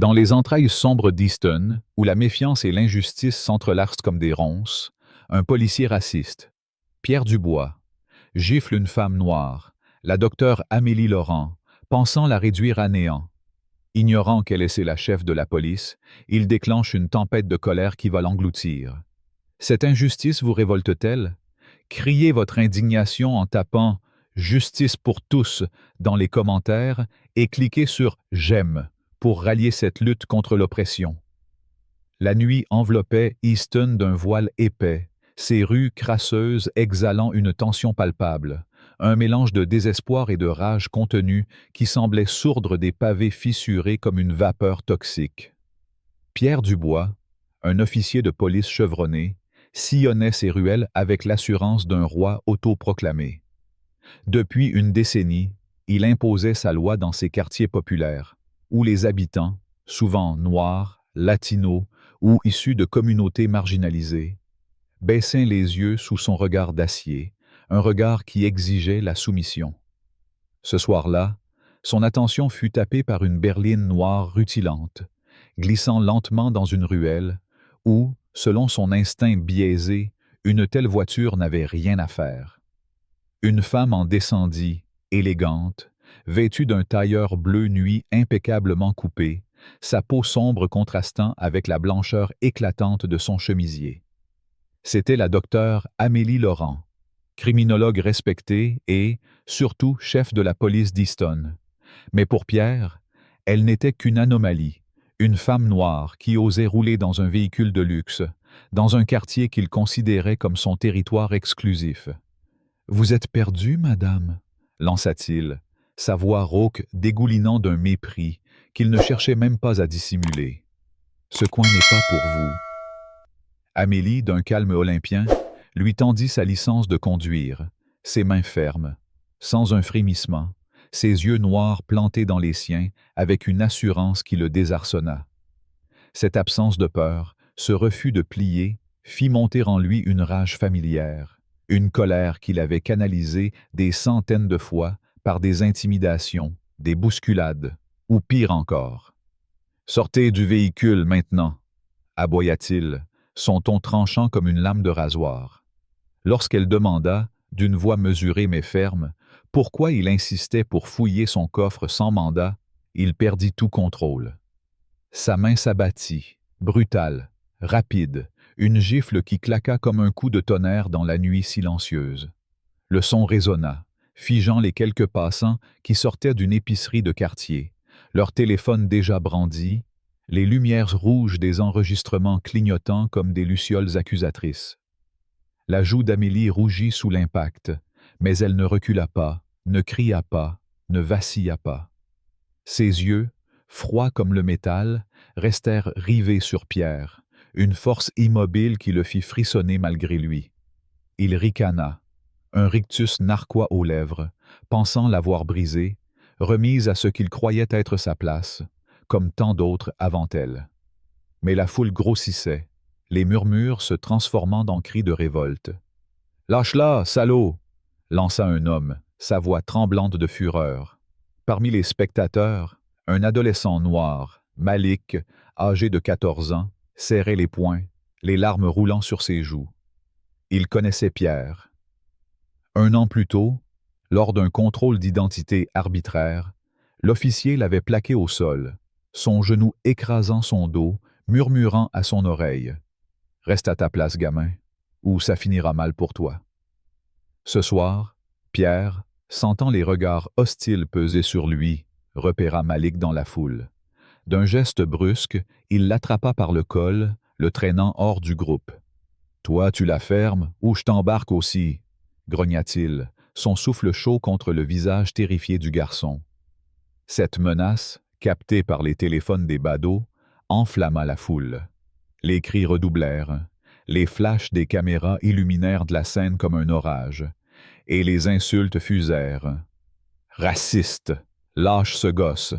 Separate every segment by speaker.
Speaker 1: Dans les entrailles sombres d'Easton, où la méfiance et l'injustice s'entrelacent comme des ronces, un policier raciste, Pierre Dubois, gifle une femme noire, la docteure Amélie Laurent, pensant la réduire à néant. Ignorant qu'elle est la chef de la police, il déclenche une tempête de colère qui va l'engloutir. Cette injustice vous révolte-t-elle? Criez votre indignation en tapant « Justice pour tous » dans les commentaires et cliquez sur « J'aime » pour rallier cette lutte contre l'oppression. La nuit enveloppait Easton d'un voile épais, ses rues crasseuses exhalant une tension palpable, un mélange de désespoir et de rage contenue qui semblait sourdre des pavés fissurés comme une vapeur toxique. Pierre Dubois, un officier de police chevronné, sillonnait ces ruelles avec l'assurance d'un roi autoproclamé. Depuis une décennie, il imposait sa loi dans ces quartiers populaires, où les habitants, souvent noirs, latinos ou issus de communautés marginalisées, baissaient les yeux sous son regard d'acier, un regard qui exigeait la soumission. Ce soir-là, son attention fut tapée par une berline noire rutilante, glissant lentement dans une ruelle où, selon son instinct biaisé, une telle voiture n'avait rien à faire. Une femme en descendit, élégante, vêtue d'un tailleur bleu nuit impeccablement coupé, sa peau sombre contrastant avec la blancheur éclatante de son chemisier. C'était la docteure Amélie Laurent, criminologue respectée et, surtout, chef de la police d'Easton. Mais pour Pierre, elle n'était qu'une anomalie, une femme noire qui osait rouler dans un véhicule de luxe, dans un quartier qu'il considérait comme son territoire exclusif. « Vous êtes perdue, madame ?» lança-t-il, sa voix rauque dégoulinant d'un mépris qu'il ne cherchait même pas à dissimuler. « Ce coin n'est pas pour vous. » Amélie, d'un calme olympien, lui tendit sa licence de conduire, ses mains fermes, sans un frémissement, ses yeux noirs plantés dans les siens avec une assurance qui le désarçonna. Cette absence de peur, ce refus de plier, fit monter en lui une rage familière, une colère qu'il avait canalisée des centaines de fois par des intimidations, des bousculades, ou pire encore. « Sortez du véhicule maintenant !» aboya-t-il, son ton tranchant comme une lame de rasoir. Lorsqu'elle demanda, d'une voix mesurée mais ferme, pourquoi il insistait pour fouiller son coffre sans mandat, il perdit tout contrôle. Sa main s'abattit, brutale, rapide, une gifle qui claqua comme un coup de tonnerre dans la nuit silencieuse. Le son résonna, figeant les quelques passants qui sortaient d'une épicerie de quartier, leur téléphone déjà brandi, les lumières rouges des enregistrements clignotant comme des lucioles accusatrices. La joue d'Amélie rougit sous l'impact, mais elle ne recula pas, ne cria pas, ne vacilla pas. Ses yeux, froids comme le métal, restèrent rivés sur Pierre, une force immobile qui le fit frissonner malgré lui. Il ricana, un rictus narquois aux lèvres, pensant l'avoir brisé, remise à ce qu'il croyait être sa place, comme tant d'autres avant elle. Mais la foule grossissait, les murmures se transformant en cris de révolte. « Lâche-la, salaud !» lança un homme, sa voix tremblante de fureur. Parmi les spectateurs, un adolescent noir, Malik, âgé de 14 ans, serrait les poings, les larmes roulant sur ses joues. Il connaissait Pierre. Un an plus tôt, lors d'un contrôle d'identité arbitraire, l'officier l'avait plaqué au sol, son genou écrasant son dos, murmurant à son oreille « Reste à ta place, gamin, ou ça finira mal pour toi. » Ce soir, Pierre, sentant les regards hostiles peser sur lui, repéra Malik dans la foule. D'un geste brusque, il l'attrapa par le col, le traînant hors du groupe. « Toi, tu la fermes, ou je t'embarque aussi !» grogna-t-il, son souffle chaud contre le visage terrifié du garçon. Cette menace, captée par les téléphones des badauds, enflamma la foule. Les cris redoublèrent, les flashs des caméras illuminèrent de la scène comme un orage, et les insultes fusèrent. « Raciste! Lâche ce gosse! »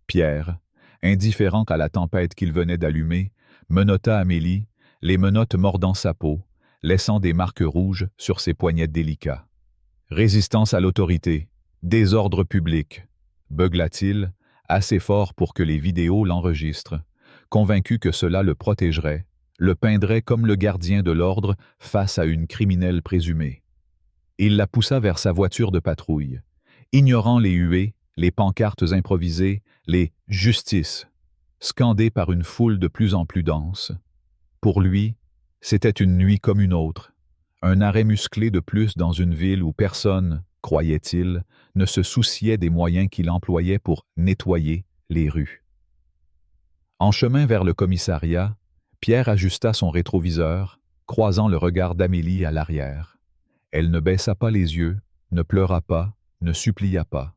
Speaker 1: Pierre, indifférent à la tempête qu'il venait d'allumer, menotta Amélie, les menottes mordant sa peau, laissant des marques rouges sur ses poignets délicats. « Résistance à l'autorité, désordre public » beugla-t-il, assez fort pour que les vidéos l'enregistrent, convaincu que cela le protégerait, le peindrait comme le gardien de l'ordre face à une criminelle présumée. Il la poussa vers sa voiture de patrouille, ignorant les huées, les pancartes improvisées, les « justice » scandées par une foule de plus en plus dense. Pour lui, c'était une nuit comme une autre, un arrêt musclé de plus dans une ville où personne, croyait-il, ne se souciait des moyens qu'il employait pour nettoyer les rues. En chemin vers le commissariat, Pierre ajusta son rétroviseur, croisant le regard d'Amélie à l'arrière. Elle ne baissa pas les yeux, ne pleura pas, ne supplia pas.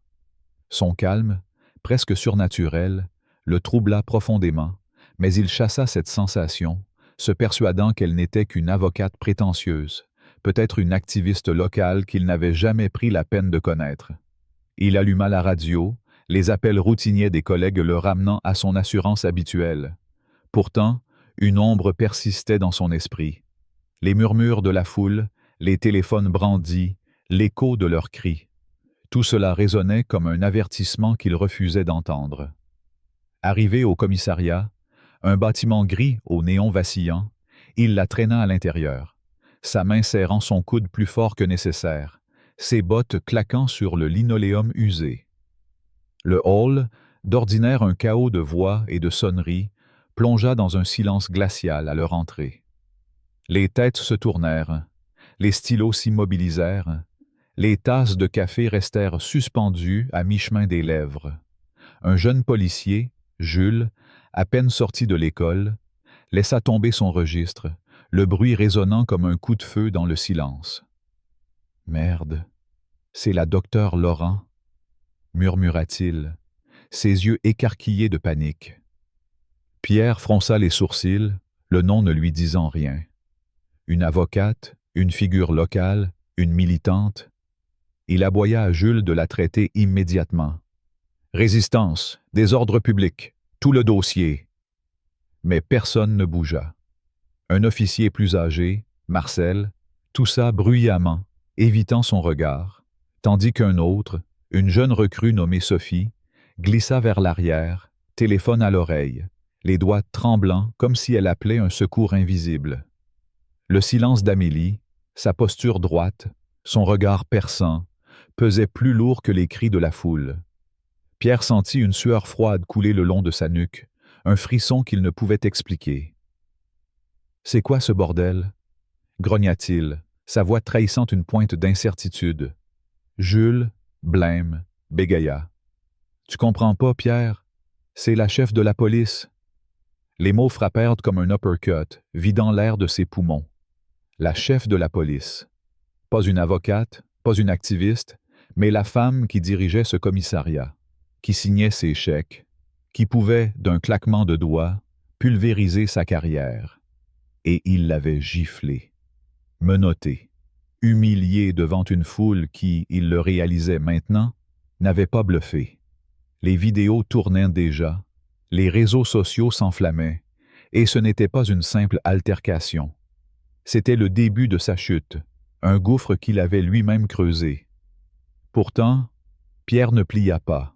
Speaker 1: Son calme, presque surnaturel, le troubla profondément, mais il chassa cette sensation, se persuadant qu'elle n'était qu'une avocate prétentieuse, peut-être une activiste locale qu'il n'avait jamais pris la peine de connaître. Il alluma la radio, les appels routiniers des collègues le ramenant à son assurance habituelle. Pourtant, une ombre persistait dans son esprit. Les murmures de la foule, les téléphones brandis, l'écho de leurs cris. Tout cela résonnait comme un avertissement qu'il refusait d'entendre. Arrivé au commissariat, un bâtiment gris au néon vacillant, il la traîna à l'intérieur, sa main serrant son coude plus fort que nécessaire, ses bottes claquant sur le linoléum usé. Le hall, d'ordinaire un chaos de voix et de sonneries, plongea dans un silence glacial à leur entrée. Les têtes se tournèrent, les stylos s'immobilisèrent, les tasses de café restèrent suspendues à mi-chemin des lèvres. Un jeune policier, Jules, à peine sorti de l'école, laissa tomber son registre, le bruit résonnant comme un coup de feu dans le silence. « Merde, c'est la docteure Laurent », murmura-t-il, ses yeux écarquillés de panique. Pierre fronça les sourcils, le nom ne lui disant rien. Une avocate, une figure locale, une militante. Il aboya à Jules de la traiter immédiatement. « Résistance, désordre public, tout le dossier. » Mais personne ne bougea. Un officier plus âgé, Marcel, toussa bruyamment, évitant son regard, tandis qu'un autre, une jeune recrue nommée Sophie, glissa vers l'arrière, téléphone à l'oreille, les doigts tremblants comme si elle appelait un secours invisible. Le silence d'Amélie, sa posture droite, son regard perçant, pesait plus lourd que les cris de la foule. Pierre sentit une sueur froide couler le long de sa nuque, un frisson qu'il ne pouvait expliquer. « C'est quoi ce bordel ?» grogna-t-il, sa voix trahissant une pointe d'incertitude. Jules, blême, bégaya. « Tu comprends pas, Pierre? C'est la chef de la police. » Les mots frappèrent comme un uppercut, vidant l'air de ses poumons. La chef de la police. Pas une avocate, pas une activiste, mais la femme qui dirigeait ce commissariat, qui signait ses chèques, qui pouvait, d'un claquement de doigts, pulvériser sa carrière. Et il l'avait giflé, menotté, humilié devant une foule qui, il le réalisait maintenant, n'avait pas bluffé. Les vidéos tournaient déjà, les réseaux sociaux s'enflammaient, et ce n'était pas une simple altercation. C'était le début de sa chute, un gouffre qu'il avait lui-même creusé. Pourtant, Pierre ne plia pas.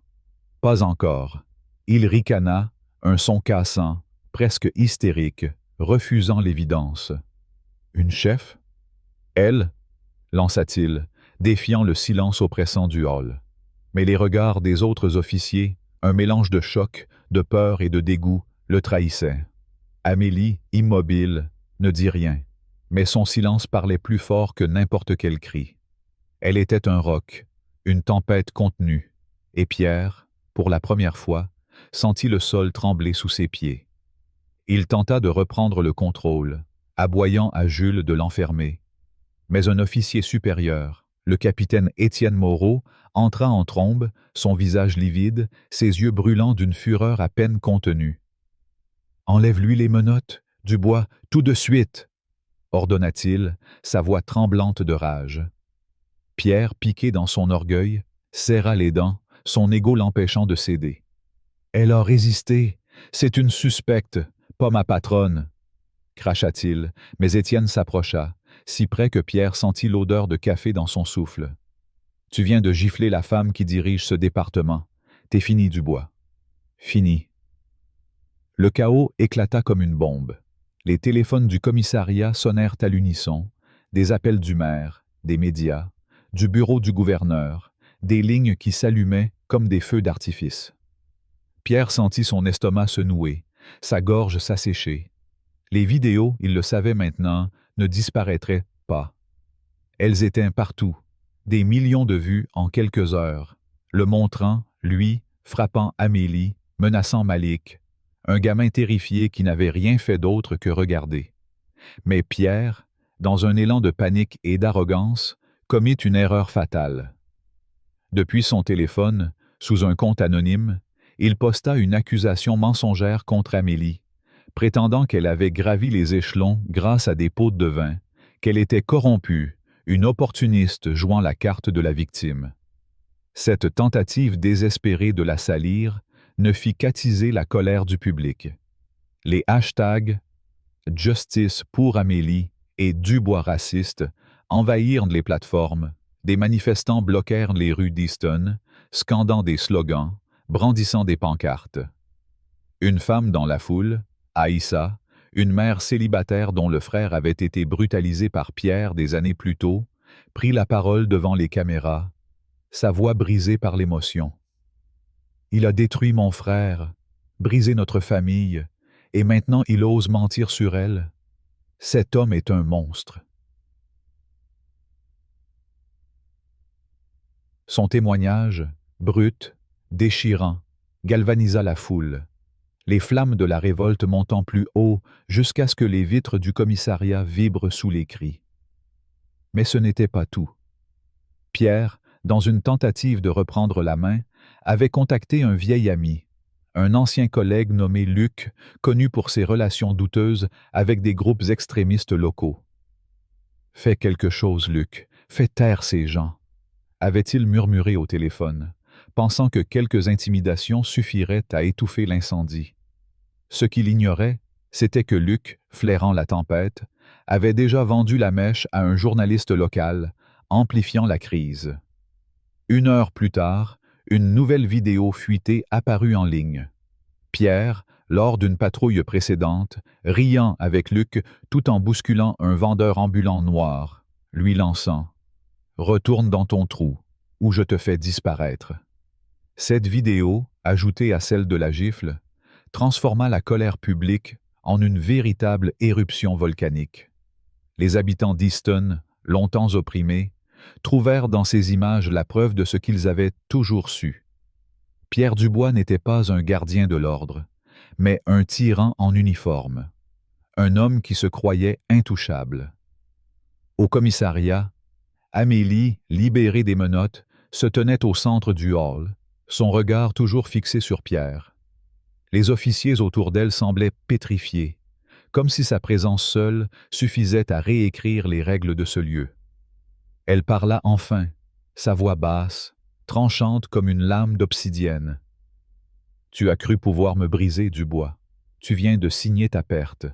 Speaker 1: Pas encore. Il ricana, un son cassant, presque hystérique, refusant l'évidence. « Une chef? Elle ?» lança-t-il, défiant le silence oppressant du hall. Mais les regards des autres officiers, un mélange de choc, de peur et de dégoût, le trahissaient. Amélie, immobile, ne dit rien, mais son silence parlait plus fort que n'importe quel cri. Elle était un roc, une tempête contenue, et Pierre, pour la première fois, sentit le sol trembler sous ses pieds. Il tenta de reprendre le contrôle, aboyant à Jules de l'enfermer. Mais un officier supérieur, le capitaine Étienne Moreau, entra en trombe, son visage livide, ses yeux brûlants d'une fureur à peine contenue. « Enlève-lui les menottes, Dubois, tout de suite !» ordonna-t-il, sa voix tremblante de rage. Pierre, piqué dans son orgueil, serra les dents, son égo l'empêchant de céder. « Elle a résisté, c'est une suspecte, pas ma patronne !» cracha-t-il, mais Étienne s'approcha, si près que Pierre sentit l'odeur de café dans son souffle. « Tu viens de gifler la femme qui dirige ce département. T'es fini, Dubois. » Fini. Le chaos éclata comme une bombe. Les téléphones du commissariat sonnèrent à l'unisson, des appels du maire, des médias, du bureau du gouverneur, des lignes qui s'allumaient comme des feux d'artifice. Pierre sentit son estomac se nouer, sa gorge s'assécher. Les vidéos, il le savait maintenant, ne disparaîtraient pas. Elles étaient partout, des millions de vues en quelques heures, le montrant, lui, frappant Amélie, menaçant Malik, un gamin terrifié qui n'avait rien fait d'autre que regarder. Mais Pierre, dans un élan de panique et d'arrogance, commit une erreur fatale. Depuis son téléphone, sous un compte anonyme, il posta une accusation mensongère contre Amélie, prétendant qu'elle avait gravi les échelons grâce à des pots de vin, qu'elle était corrompue, une opportuniste jouant la carte de la victime. Cette tentative désespérée de la salir ne fit qu'attiser la colère du public. Les hashtags « Justice pour Amélie » et « Dubois raciste » envahirent les plateformes, des manifestants bloquèrent les rues d'Easton, scandant des slogans, brandissant des pancartes. Une femme dans la foule, Aïssa, une mère célibataire dont le frère avait été brutalisé par Pierre des années plus tôt, prit la parole devant les caméras, sa voix brisée par l'émotion. « Il a détruit mon frère, brisé notre famille, et maintenant il ose mentir sur elle. Cet homme est un monstre. » Son témoignage, brut, déchirant, galvanisa la foule, les flammes de la révolte montant plus haut jusqu'à ce que les vitres du commissariat vibrent sous les cris. Mais ce n'était pas tout. Pierre, dans une tentative de reprendre la main, avait contacté un vieil ami, un ancien collègue nommé Luc, connu pour ses relations douteuses avec des groupes extrémistes locaux. « Fais quelque chose, Luc, fais taire ces gens », avait-il murmuré au téléphone, pensant que quelques intimidations suffiraient à étouffer l'incendie. Ce qu'il ignorait, c'était que Luc, flairant la tempête, avait déjà vendu la mèche à un journaliste local, amplifiant la crise. 1 heure plus tard, une nouvelle vidéo fuitée apparut en ligne. Pierre, lors d'une patrouille précédente, riant avec Luc tout en bousculant un vendeur ambulant noir, lui lançant « Retourne dans ton trou, ou je te fais disparaître ». Cette vidéo, ajoutée à celle de la gifle, transforma la colère publique en une véritable éruption volcanique. Les habitants d'Easton, longtemps opprimés, trouvèrent dans ces images la preuve de ce qu'ils avaient toujours su. Pierre Dubois n'était pas un gardien de l'ordre, mais un tyran en uniforme, un homme qui se croyait intouchable. Au commissariat, Amélie, libérée des menottes, se tenait au centre du hall, son regard toujours fixé sur Pierre. Les officiers autour d'elle semblaient pétrifiés, comme si sa présence seule suffisait à réécrire les règles de ce lieu. Elle parla enfin, sa voix basse, tranchante comme une lame d'obsidienne. « Tu as cru pouvoir me briser, Dubois. Tu viens de signer ta perte. »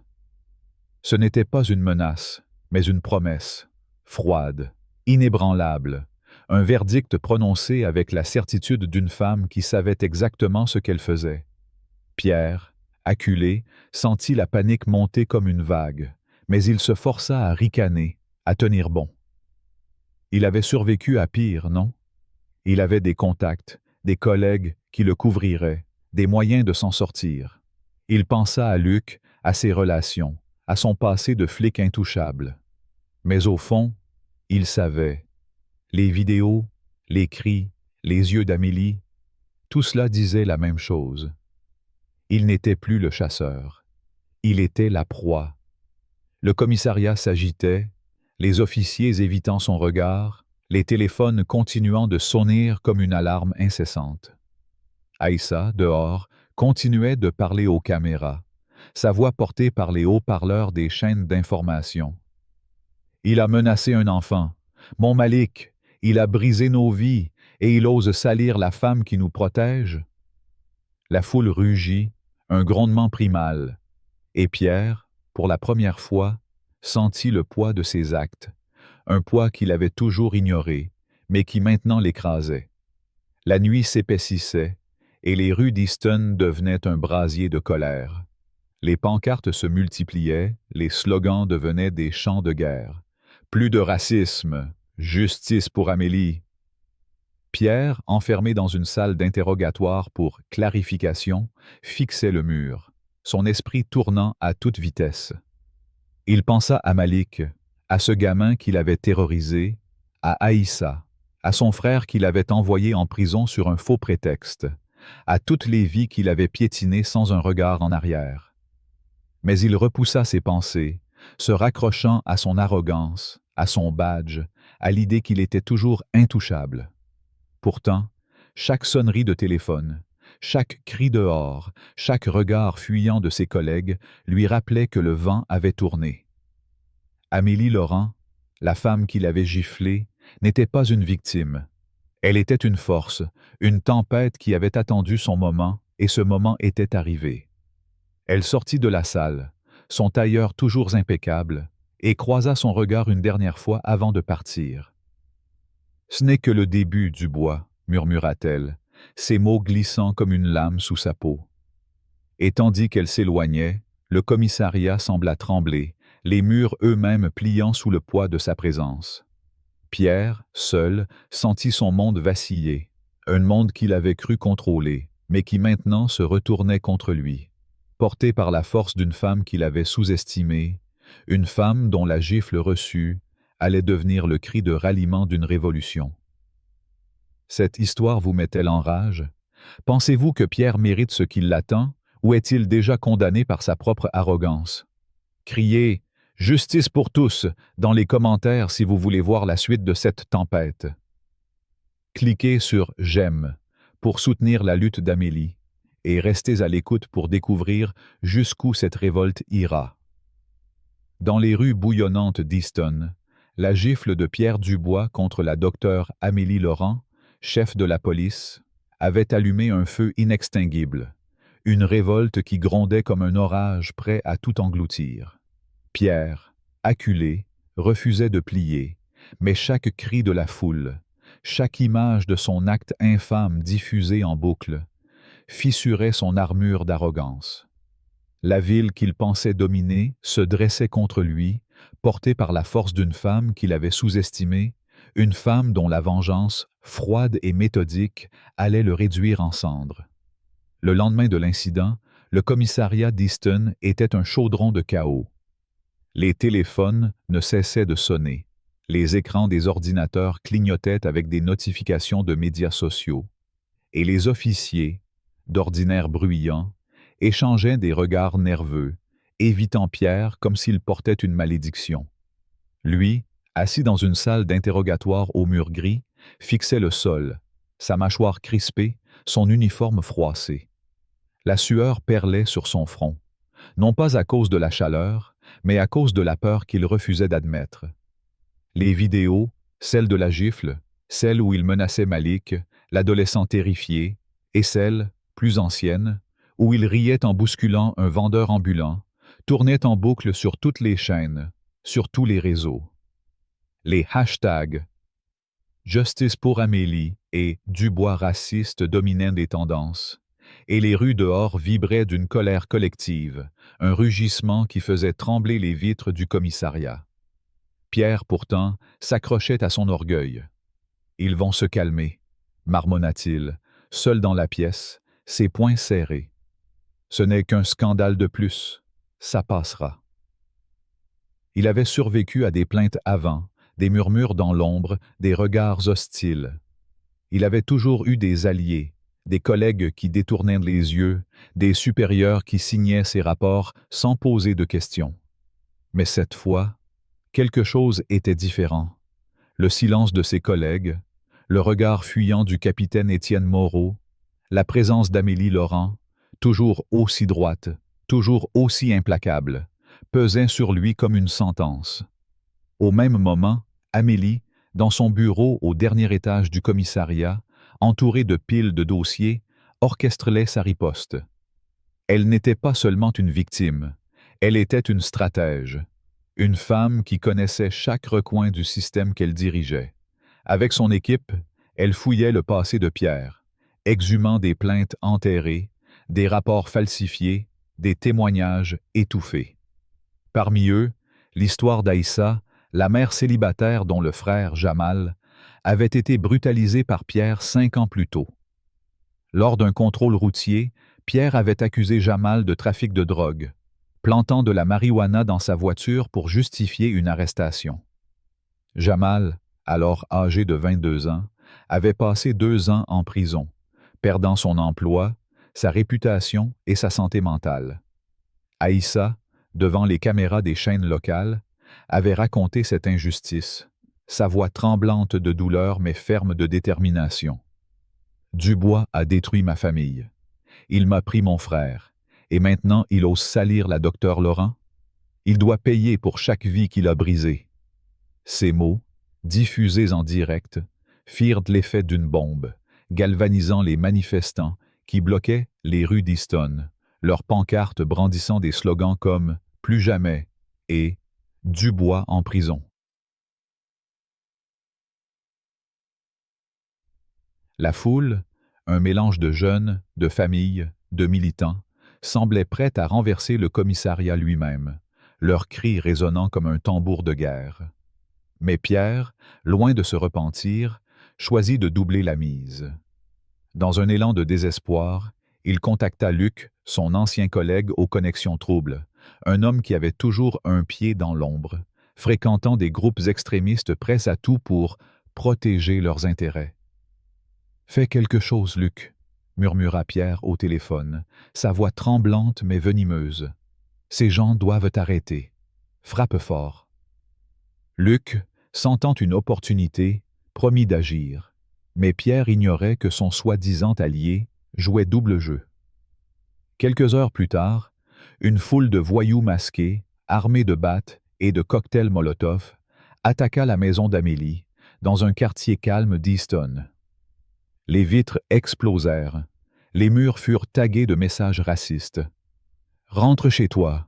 Speaker 1: Ce n'était pas une menace, mais une promesse, froide, inébranlable, un verdict prononcé avec la certitude d'une femme qui savait exactement ce qu'elle faisait. Pierre, acculé, sentit la panique monter comme une vague, mais il se força à ricaner, à tenir bon. Il avait survécu à pire, non? Il avait des contacts, des collègues qui le couvriraient, des moyens de s'en sortir. Il pensa à Luc, à ses relations, à son passé de flic intouchable. Mais au fond, il savait. Les vidéos, les cris, les yeux d'Amélie, tout cela disait la même chose. Il n'était plus le chasseur. Il était la proie. Le commissariat s'agitait, les officiers évitant son regard, les téléphones continuant de sonner comme une alarme incessante. Aïssa, dehors, continuait de parler aux caméras, sa voix portée par les haut-parleurs des chaînes d'information. « Il a menacé un enfant. Mon Malik, il a brisé nos vies et il ose salir la femme qui nous protège. » La foule rugit, un grondement primal, et Pierre, pour la première fois, sentit le poids de ses actes, un poids qu'il avait toujours ignoré, mais qui maintenant l'écrasait. La nuit s'épaississait, et les rues d'Easton devenaient un brasier de colère. Les pancartes se multipliaient, les slogans devenaient des chants de guerre. Plus de racisme, justice pour Amélie. Pierre, enfermé dans une salle d'interrogatoire pour clarification, fixait le mur, son esprit tournant à toute vitesse. Il pensa à Malik, à ce gamin qu'il avait terrorisé, à Aïssa, à son frère qu'il avait envoyé en prison sur un faux prétexte, à toutes les vies qu'il avait piétinées sans un regard en arrière. Mais il repoussa ses pensées, se raccrochant à son arrogance, à son badge, à l'idée qu'il était toujours intouchable. Pourtant, chaque sonnerie de téléphone, chaque cri dehors, chaque regard fuyant de ses collègues lui rappelait que le vent avait tourné. Amélie Laurent, la femme qui l'avait giflée, n'était pas une victime. Elle était une force, une tempête qui avait attendu son moment, et ce moment était arrivé. Elle sortit de la salle, son tailleur toujours impeccable, et croisa son regard une dernière fois avant de partir. « Ce n'est que le début, Dubois, » murmura-t-elle, ses mots glissant comme une lame sous sa peau. Et tandis qu'elle s'éloignait, le commissariat sembla trembler, les murs eux-mêmes pliant sous le poids de sa présence. Pierre, seul, sentit son monde vaciller, un monde qu'il avait cru contrôler, mais qui maintenant se retournait contre lui, porté par la force d'une femme qu'il avait sous-estimée, une femme dont la gifle reçue allait devenir le cri de ralliement d'une révolution. Cette histoire vous met-elle en rage? Pensez-vous que Pierre mérite ce qui l'attend, ou est-il déjà condamné par sa propre arrogance? Criez « Justice pour tous » dans les commentaires si vous voulez voir la suite de cette tempête. Cliquez sur « J'aime » pour soutenir la lutte d'Amélie, et restez à l'écoute pour découvrir jusqu'où cette révolte ira. Dans les rues bouillonnantes d'Easton, la gifle de Pierre Dubois contre la docteure Amélie Laurent, chef de la police, avait allumé un feu inextinguible, une révolte qui grondait comme un orage prêt à tout engloutir. Pierre, acculé, refusait de plier, mais chaque cri de la foule, chaque image de son acte infâme diffusée en boucle, fissurait son armure d'arrogance. La ville qu'il pensait dominer se dressait contre lui, portée par la force d'une femme qu'il avait sous-estimée, une femme dont la vengeance, froide et méthodique, allait le réduire en cendres. Le lendemain de l'incident, le commissariat d'Easton était un chaudron de chaos. Les téléphones ne cessaient de sonner. Les écrans des ordinateurs clignotaient avec des notifications de médias sociaux. Et les officiers, d'ordinaire bruyants, échangeaient des regards nerveux, évitant Pierre comme s'il portait une malédiction. Lui, assis dans une salle d'interrogatoire au mur gris, fixait le sol, sa mâchoire crispée, son uniforme froissé. La sueur perlait sur son front, non pas à cause de la chaleur, mais à cause de la peur qu'il refusait d'admettre. Les vidéos, celle de la gifle, celle où il menaçait Malik, l'adolescent terrifié, et celle, plus ancienne, où il riait en bousculant un vendeur ambulant, tournaient en boucle sur toutes les chaînes, sur tous les réseaux. Les hashtags « Justice pour Amélie » et « Dubois raciste » dominaient les tendances, et les rues dehors vibraient d'une colère collective, un rugissement qui faisait trembler les vitres du commissariat. Pierre, pourtant, s'accrochait à son orgueil. « Ils vont se calmer », marmonna-t-il, seul dans la pièce, ses poings serrés. « Ce n'est qu'un scandale de plus, ça passera. » Il avait survécu à des plaintes avant, des murmures dans l'ombre, des regards hostiles. Il avait toujours eu des alliés, des collègues qui détournaient les yeux, des supérieurs qui signaient ses rapports sans poser de questions. Mais cette fois, quelque chose était différent. Le silence de ses collègues, le regard fuyant du capitaine Étienne Moreau, la présence d'Amélie Laurent, toujours aussi droite, toujours aussi implacable, pesait sur lui comme une sentence. Au même moment, Amélie, dans son bureau au dernier étage du commissariat, entourée de piles de dossiers, orchestrait sa riposte. Elle n'était pas seulement une victime, elle était une stratège, une femme qui connaissait chaque recoin du système qu'elle dirigeait. Avec son équipe, elle fouillait le passé de Pierre, exhumant des plaintes enterrées, des rapports falsifiés, des témoignages étouffés. Parmi eux, l'histoire d'Aïssa, la mère célibataire dont le frère, Jamal, avait été brutalisé par Pierre 5 ans plus tôt. Lors d'un contrôle routier, Pierre avait accusé Jamal de trafic de drogue, plantant de la marijuana dans sa voiture pour justifier une arrestation. Jamal, alors âgé de 22 ans, avait passé 2 ans en prison, perdant son emploi, sa réputation et sa santé mentale. Aïssa, devant les caméras des chaînes locales, avait raconté cette injustice, sa voix tremblante de douleur mais ferme de détermination. Dubois a détruit ma famille. Il m'a pris mon frère, et maintenant il ose salir la docteure Laurent? Il doit payer pour chaque vie qu'il a brisée. Ces mots, diffusés en direct, firent l'effet d'une bombe, galvanisant les manifestants qui bloquaient les rues d'Easton, leurs pancartes brandissant des slogans comme « Plus jamais » et « Dubois en prison ». La foule, un mélange de jeunes, de familles, de militants, semblait prête à renverser le commissariat lui-même, leurs cris résonnant comme un tambour de guerre. Mais Pierre, loin de se repentir, choisit de doubler la mise. Dans un élan de désespoir, il contacta Luc, son ancien collègue aux connexions troubles, un homme qui avait toujours un pied dans l'ombre, fréquentant des groupes extrémistes prêts à tout pour protéger leurs intérêts. « Fais quelque chose, Luc, » murmura Pierre au téléphone, sa voix tremblante mais venimeuse. « Ces gens doivent arrêter. Frappe fort. » Luc, sentant une opportunité, promit d'agir, mais Pierre ignorait que son soi-disant allié jouait double jeu. Quelques heures plus tard, une foule de voyous masqués, armés de battes et de cocktails Molotov, attaqua la maison d'Amélie, dans un quartier calme d'Easton. Les vitres explosèrent, les murs furent tagués de messages racistes. « Rentre chez toi »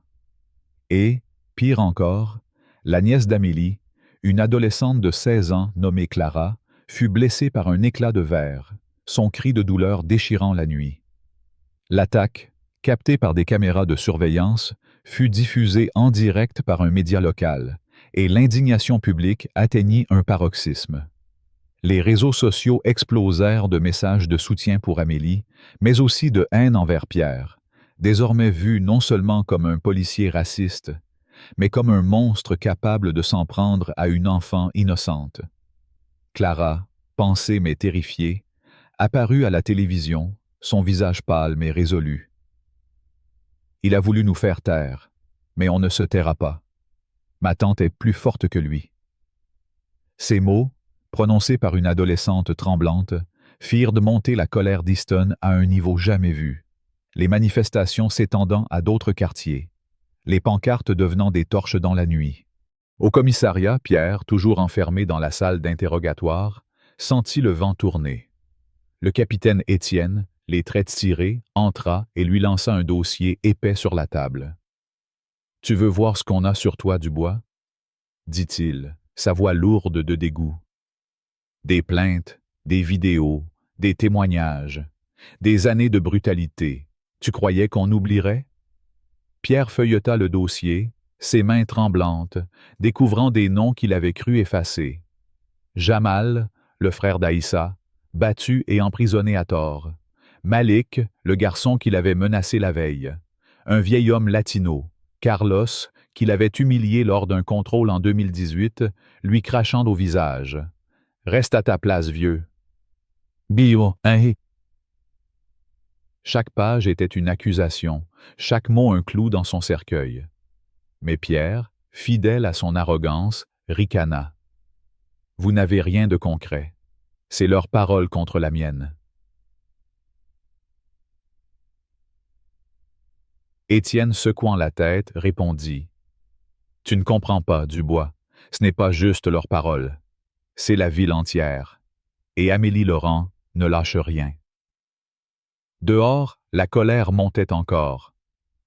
Speaker 1: et, pire encore, la nièce d'Amélie, une adolescente de 16 ans nommée Clara, fut blessée par un éclat de verre, son cri de douleur déchirant la nuit. L'attaque, captée par des caméras de surveillance, fut diffusée en direct par un média local, et l'indignation publique atteignit un paroxysme. Les réseaux sociaux explosèrent de messages de soutien pour Amélie, mais aussi de haine envers Pierre, désormais vu non seulement comme un policier raciste, mais comme un monstre capable de s'en prendre à une enfant innocente. Clara, pensée mais terrifiée, apparut à la télévision, son visage pâle mais résolu. « Il a voulu nous faire taire, mais on ne se taira pas. Ma tante est plus forte que lui. » Ces mots, prononcés par une adolescente tremblante, firent de monter la colère d'Easton à un niveau jamais vu, les manifestations s'étendant à d'autres quartiers, les pancartes devenant des torches dans la nuit. Au commissariat, Pierre, toujours enfermé dans la salle d'interrogatoire, sentit le vent tourner. Le capitaine Étienne, les traits tirés, entra et lui lança un dossier épais sur la table. « Tu veux voir ce qu'on a sur toi, Dubois ?» dit-il, sa voix lourde de dégoût. Des plaintes, des vidéos, des témoignages, des années de brutalité. Tu croyais qu'on oublierait? Pierre feuilleta le dossier, ses mains tremblantes, découvrant des noms qu'il avait cru effacer. Jamal, le frère d'Aïssa, battu et emprisonné à tort. Malik, le garçon qu'il avait menacé la veille. Un vieil homme latino, Carlos, qu'il avait humilié lors d'un contrôle en 2018, lui crachant au visage. « Reste à ta place, vieux. » Bio, hein? Chaque page était une accusation, chaque mot un clou dans son cercueil. Mais Pierre, fidèle à son arrogance, ricana. « Vous n'avez rien de concret. C'est leur parole contre la mienne. » Étienne, secouant la tête, répondit. « Tu ne comprends pas, Dubois. Ce n'est pas juste leur parole. C'est la ville entière. Et Amélie Laurent ne lâche rien. » Dehors, la colère montait encore.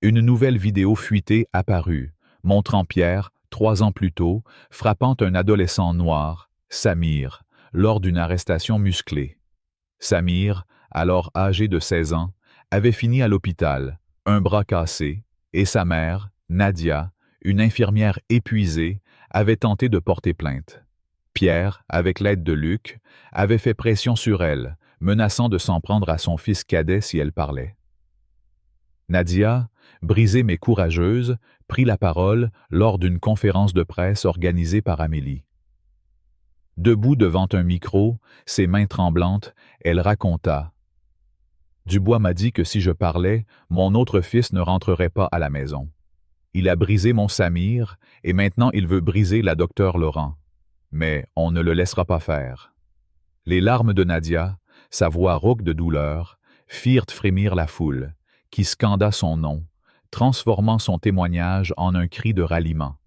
Speaker 1: Une nouvelle vidéo fuitée apparut, montrant Pierre, 3 ans plus tôt, frappant un adolescent noir, Samir, lors d'une arrestation musclée. Samir, alors âgé de 16 ans, avait fini à l'hôpital, un bras cassé, et sa mère, Nadia, une infirmière épuisée, avait tenté de porter plainte. Pierre, avec l'aide de Luc, avait fait pression sur elle, menaçant de s'en prendre à son fils cadet si elle parlait. Nadia, brisée mais courageuse, prit la parole lors d'une conférence de presse organisée par Amélie. Debout devant un micro, ses mains tremblantes, elle raconta. Dubois m'a dit que si je parlais, mon autre fils ne rentrerait pas à la maison. Il a brisé mon Samir, et maintenant il veut briser la docteure Laurent. Mais on ne le laissera pas faire. Les larmes de Nadia, sa voix rauque de douleur, firent frémir la foule, qui scanda son nom, transformant son témoignage en un cri de ralliement.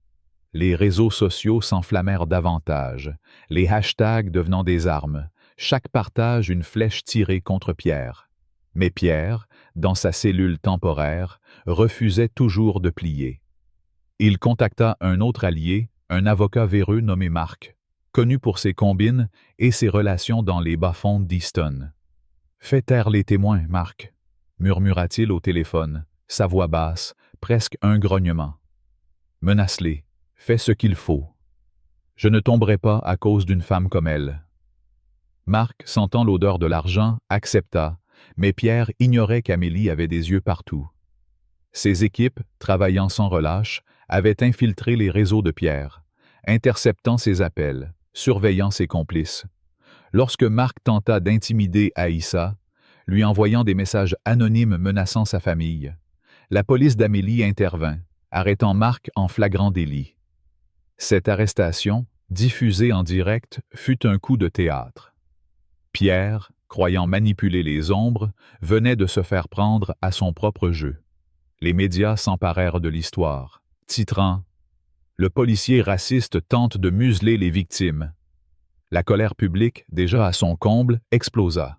Speaker 1: Les réseaux sociaux s'enflammèrent davantage, les hashtags devenant des armes, chaque partage une flèche tirée contre Pierre. Mais Pierre, dans sa cellule temporaire, refusait toujours de plier. Il contacta un autre allié, un avocat véreux nommé Marc, connu pour ses combines et ses relations dans les bas-fonds d'Easton. « Fais taire les témoins, Marc, » murmura-t-il au téléphone, sa voix basse, presque un grognement. « Menace-les, fais ce qu'il faut. Je ne tomberai pas à cause d'une femme comme elle. » Marc, sentant l'odeur de l'argent, accepta, mais Pierre ignorait qu'Amélie avait des yeux partout. Ses équipes, travaillant sans relâche, avaient infiltré les réseaux de Pierre, interceptant ses appels, surveillant ses complices. Lorsque Marc tenta d'intimider Aïssa, lui envoyant des messages anonymes menaçant sa famille, la police d'Amélie intervint, arrêtant Marc en flagrant délit. Cette arrestation, diffusée en direct, fut un coup de théâtre. Pierre, croyant manipuler les ombres, venait de se faire prendre à son propre jeu. Les médias s'emparèrent de l'histoire, titrant « Le policier raciste tente de museler les victimes ». La colère publique, déjà à son comble, explosa.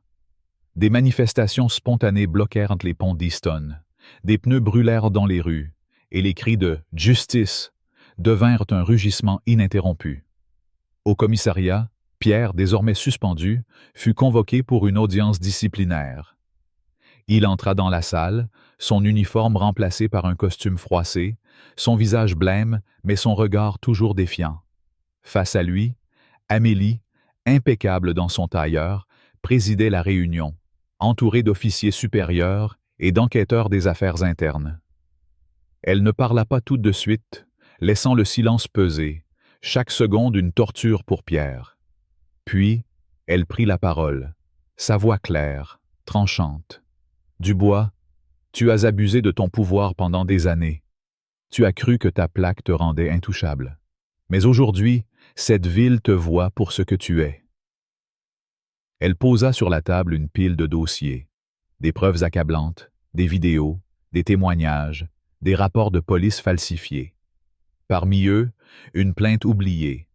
Speaker 1: Des manifestations spontanées bloquèrent les ponts d'Easton, des pneus brûlèrent dans les rues, et les cris de « Justice » devinrent un rugissement ininterrompu. Au commissariat, Pierre, désormais suspendu, fut convoqué pour une audience disciplinaire. Il entra dans la salle, son uniforme remplacé par un costume froissé, son visage blême, mais son regard toujours défiant. Face à lui, Amélie, impeccable dans son tailleur, présidait la réunion, entourée d'officiers supérieurs et d'enquêteurs des affaires internes. Elle ne parla pas tout de suite, laissant le silence peser, chaque seconde une torture pour Pierre. Puis, elle prit la parole, sa voix claire, tranchante. « Dubois, tu as abusé de ton pouvoir pendant des années. Tu as cru que ta plaque te rendait intouchable. Mais aujourd'hui, cette ville te voit pour ce que tu es. » Elle posa sur la table une pile de dossiers, des preuves accablantes, des vidéos, des témoignages, des rapports de police falsifiés. Parmi eux, une plainte oubliée,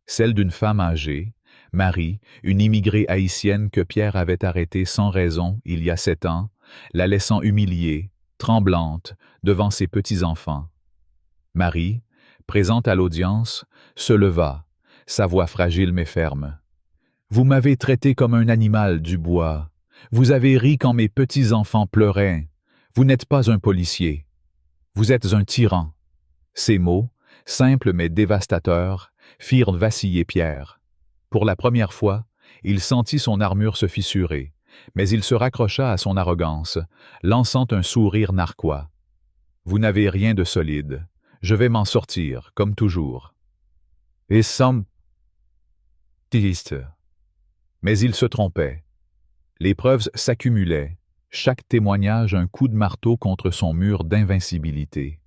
Speaker 1: celle d'une femme âgée, Marie, une immigrée haïtienne que Pierre avait arrêtée sans raison il y a 7 ans, la laissant humiliée, tremblante, devant ses petits-enfants. Marie, présente à l'audience, se leva, sa voix fragile mais ferme. « Vous m'avez traité comme un animal, Dubois. Vous avez ri quand mes petits-enfants pleuraient. Vous n'êtes pas un policier. Vous êtes un tyran. » Ces mots, simples mais dévastateurs, firent vaciller Pierre. Pour la première fois, il sentit son armure se fissurer, mais il se raccrocha à son arrogance, lançant un sourire narquois. « Vous n'avez rien de solide. Je vais m'en sortir, comme toujours. » Et some triste. Mais il se trompait. Les preuves s'accumulaient, chaque témoignage un coup de marteau contre son mur d'invincibilité.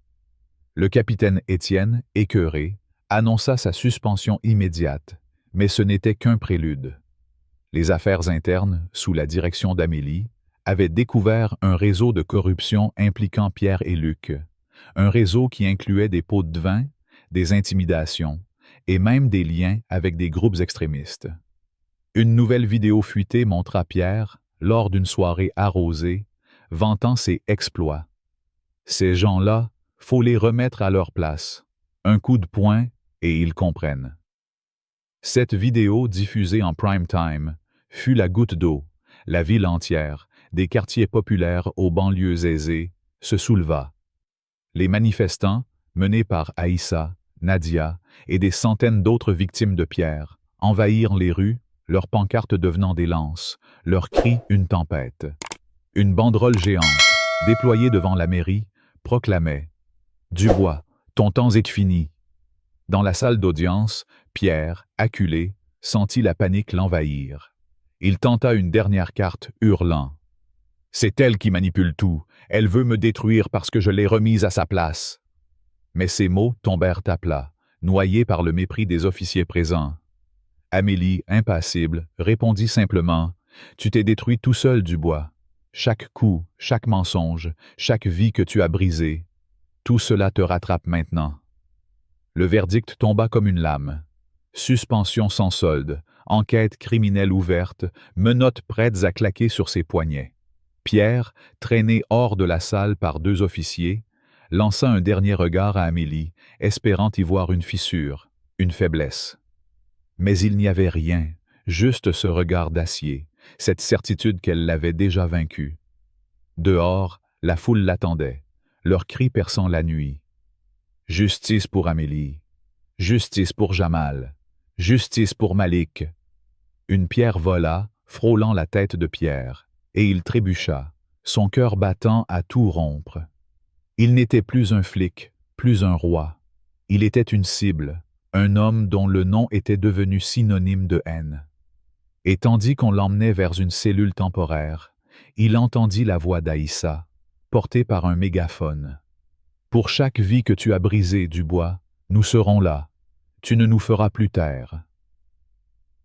Speaker 1: Le capitaine Étienne, écœuré, annonça sa suspension immédiate, mais ce n'était qu'un prélude. Les affaires internes, sous la direction d'Amélie, avaient découvert un réseau de corruption impliquant Pierre et Luc, un réseau qui incluait des pots de vin, des intimidations et même des liens avec des groupes extrémistes. Une nouvelle vidéo fuitée montra Pierre, lors d'une soirée arrosée, vantant ses exploits. Ces gens-là, faut les remettre à leur place. Un coup de poing et ils comprennent. Cette vidéo diffusée en prime time fut la goutte d'eau, La ville entière, des quartiers populaires aux banlieues aisées, se souleva. Les manifestants, menés par Aïssa, Nadia et des centaines d'autres victimes de Pierre, envahirent les rues, leurs pancartes devenant des lances, leurs cris une tempête. Une banderole géante, déployée devant la mairie, proclamait « Dubois, ton temps est fini ». Dans la salle d'audience, Pierre, acculé, sentit la panique l'envahir. Il tenta une dernière carte, hurlant « C'est elle qui manipule tout, elle veut me détruire parce que je l'ai remise à sa place ». Mais ces mots tombèrent à plat, noyés par le mépris des officiers présents. Amélie, impassible, répondit simplement « Tu t'es détruit tout seul, Dubois. Chaque coup, chaque mensonge, chaque vie que tu as brisée, tout cela te rattrape maintenant. » Le verdict tomba comme une lame. Suspension sans solde, enquête criminelle ouverte, menottes prêtes à claquer sur ses poignets. Pierre, traîné hors de la salle par 2 officiers, lança un dernier regard à Amélie, espérant y voir une fissure, une faiblesse. Mais il n'y avait rien, juste ce regard d'acier, cette certitude qu'elle l'avait déjà vaincu. Dehors, la foule l'attendait, leurs cris perçant la nuit. Justice pour Amélie, justice pour Jamal, justice pour Malik. Une pierre vola, frôlant la tête de Pierre, et il trébucha, son cœur battant à tout rompre. Il n'était plus un flic, plus un roi. Il était une cible, un homme dont le nom était devenu synonyme de haine. Et tandis qu'on l'emmenait vers une cellule temporaire, il entendit la voix d'Aïssa, portée par un mégaphone. « Pour chaque vie que tu as brisée, Dubois, nous serons là. Tu ne nous feras plus taire. »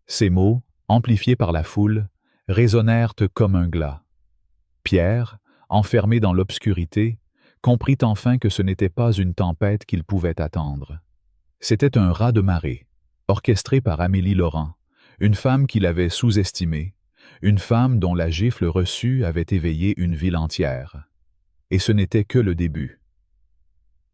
Speaker 1: Ces mots, amplifiés par la foule, résonnèrent comme un glas. Pierre, enfermé dans l'obscurité, comprit enfin que ce n'était pas une tempête qu'il pouvait attendre. C'était un raz de marée, orchestré par Amélie Laurent, une femme qu'il avait sous-estimée, une femme dont la gifle reçue avait éveillé une ville entière. Et ce n'était que le début.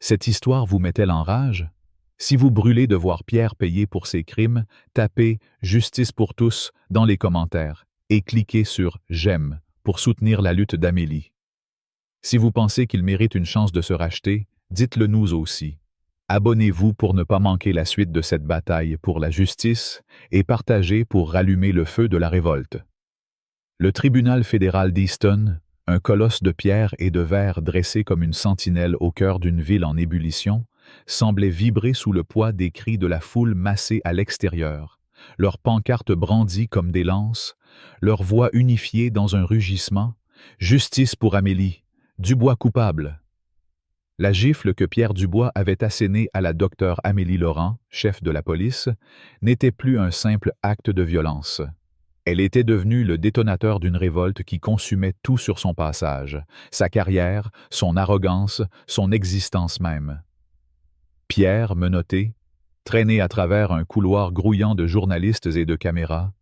Speaker 1: Cette histoire vous met-elle en rage? Si vous brûlez de voir Pierre payer pour ses crimes, tapez « Justice pour tous » dans les commentaires et cliquez sur « J'aime » pour soutenir la lutte d'Amélie. Si vous pensez qu'il mérite une chance de se racheter, dites-le nous aussi. Abonnez-vous pour ne pas manquer la suite de cette bataille pour la justice et partagez pour rallumer le feu de la révolte. Le tribunal fédéral d'Easton, un colosse de pierre et de verre dressé comme une sentinelle au cœur d'une ville en ébullition, semblait vibrer sous le poids des cris de la foule massée à l'extérieur, leurs pancartes brandies comme des lances, leurs voix unifiées dans un rugissement « Justice pour Amélie, Dubois coupable !» La gifle que Pierre Dubois avait assénée à la docteure Amélie Laurent, chef de la police, n'était plus un simple acte de violence. Elle était devenue le détonateur d'une révolte qui consumait tout sur son passage, sa carrière, son arrogance, son existence même. Pierre, menotté, traîné à travers un couloir grouillant de journalistes et de caméras,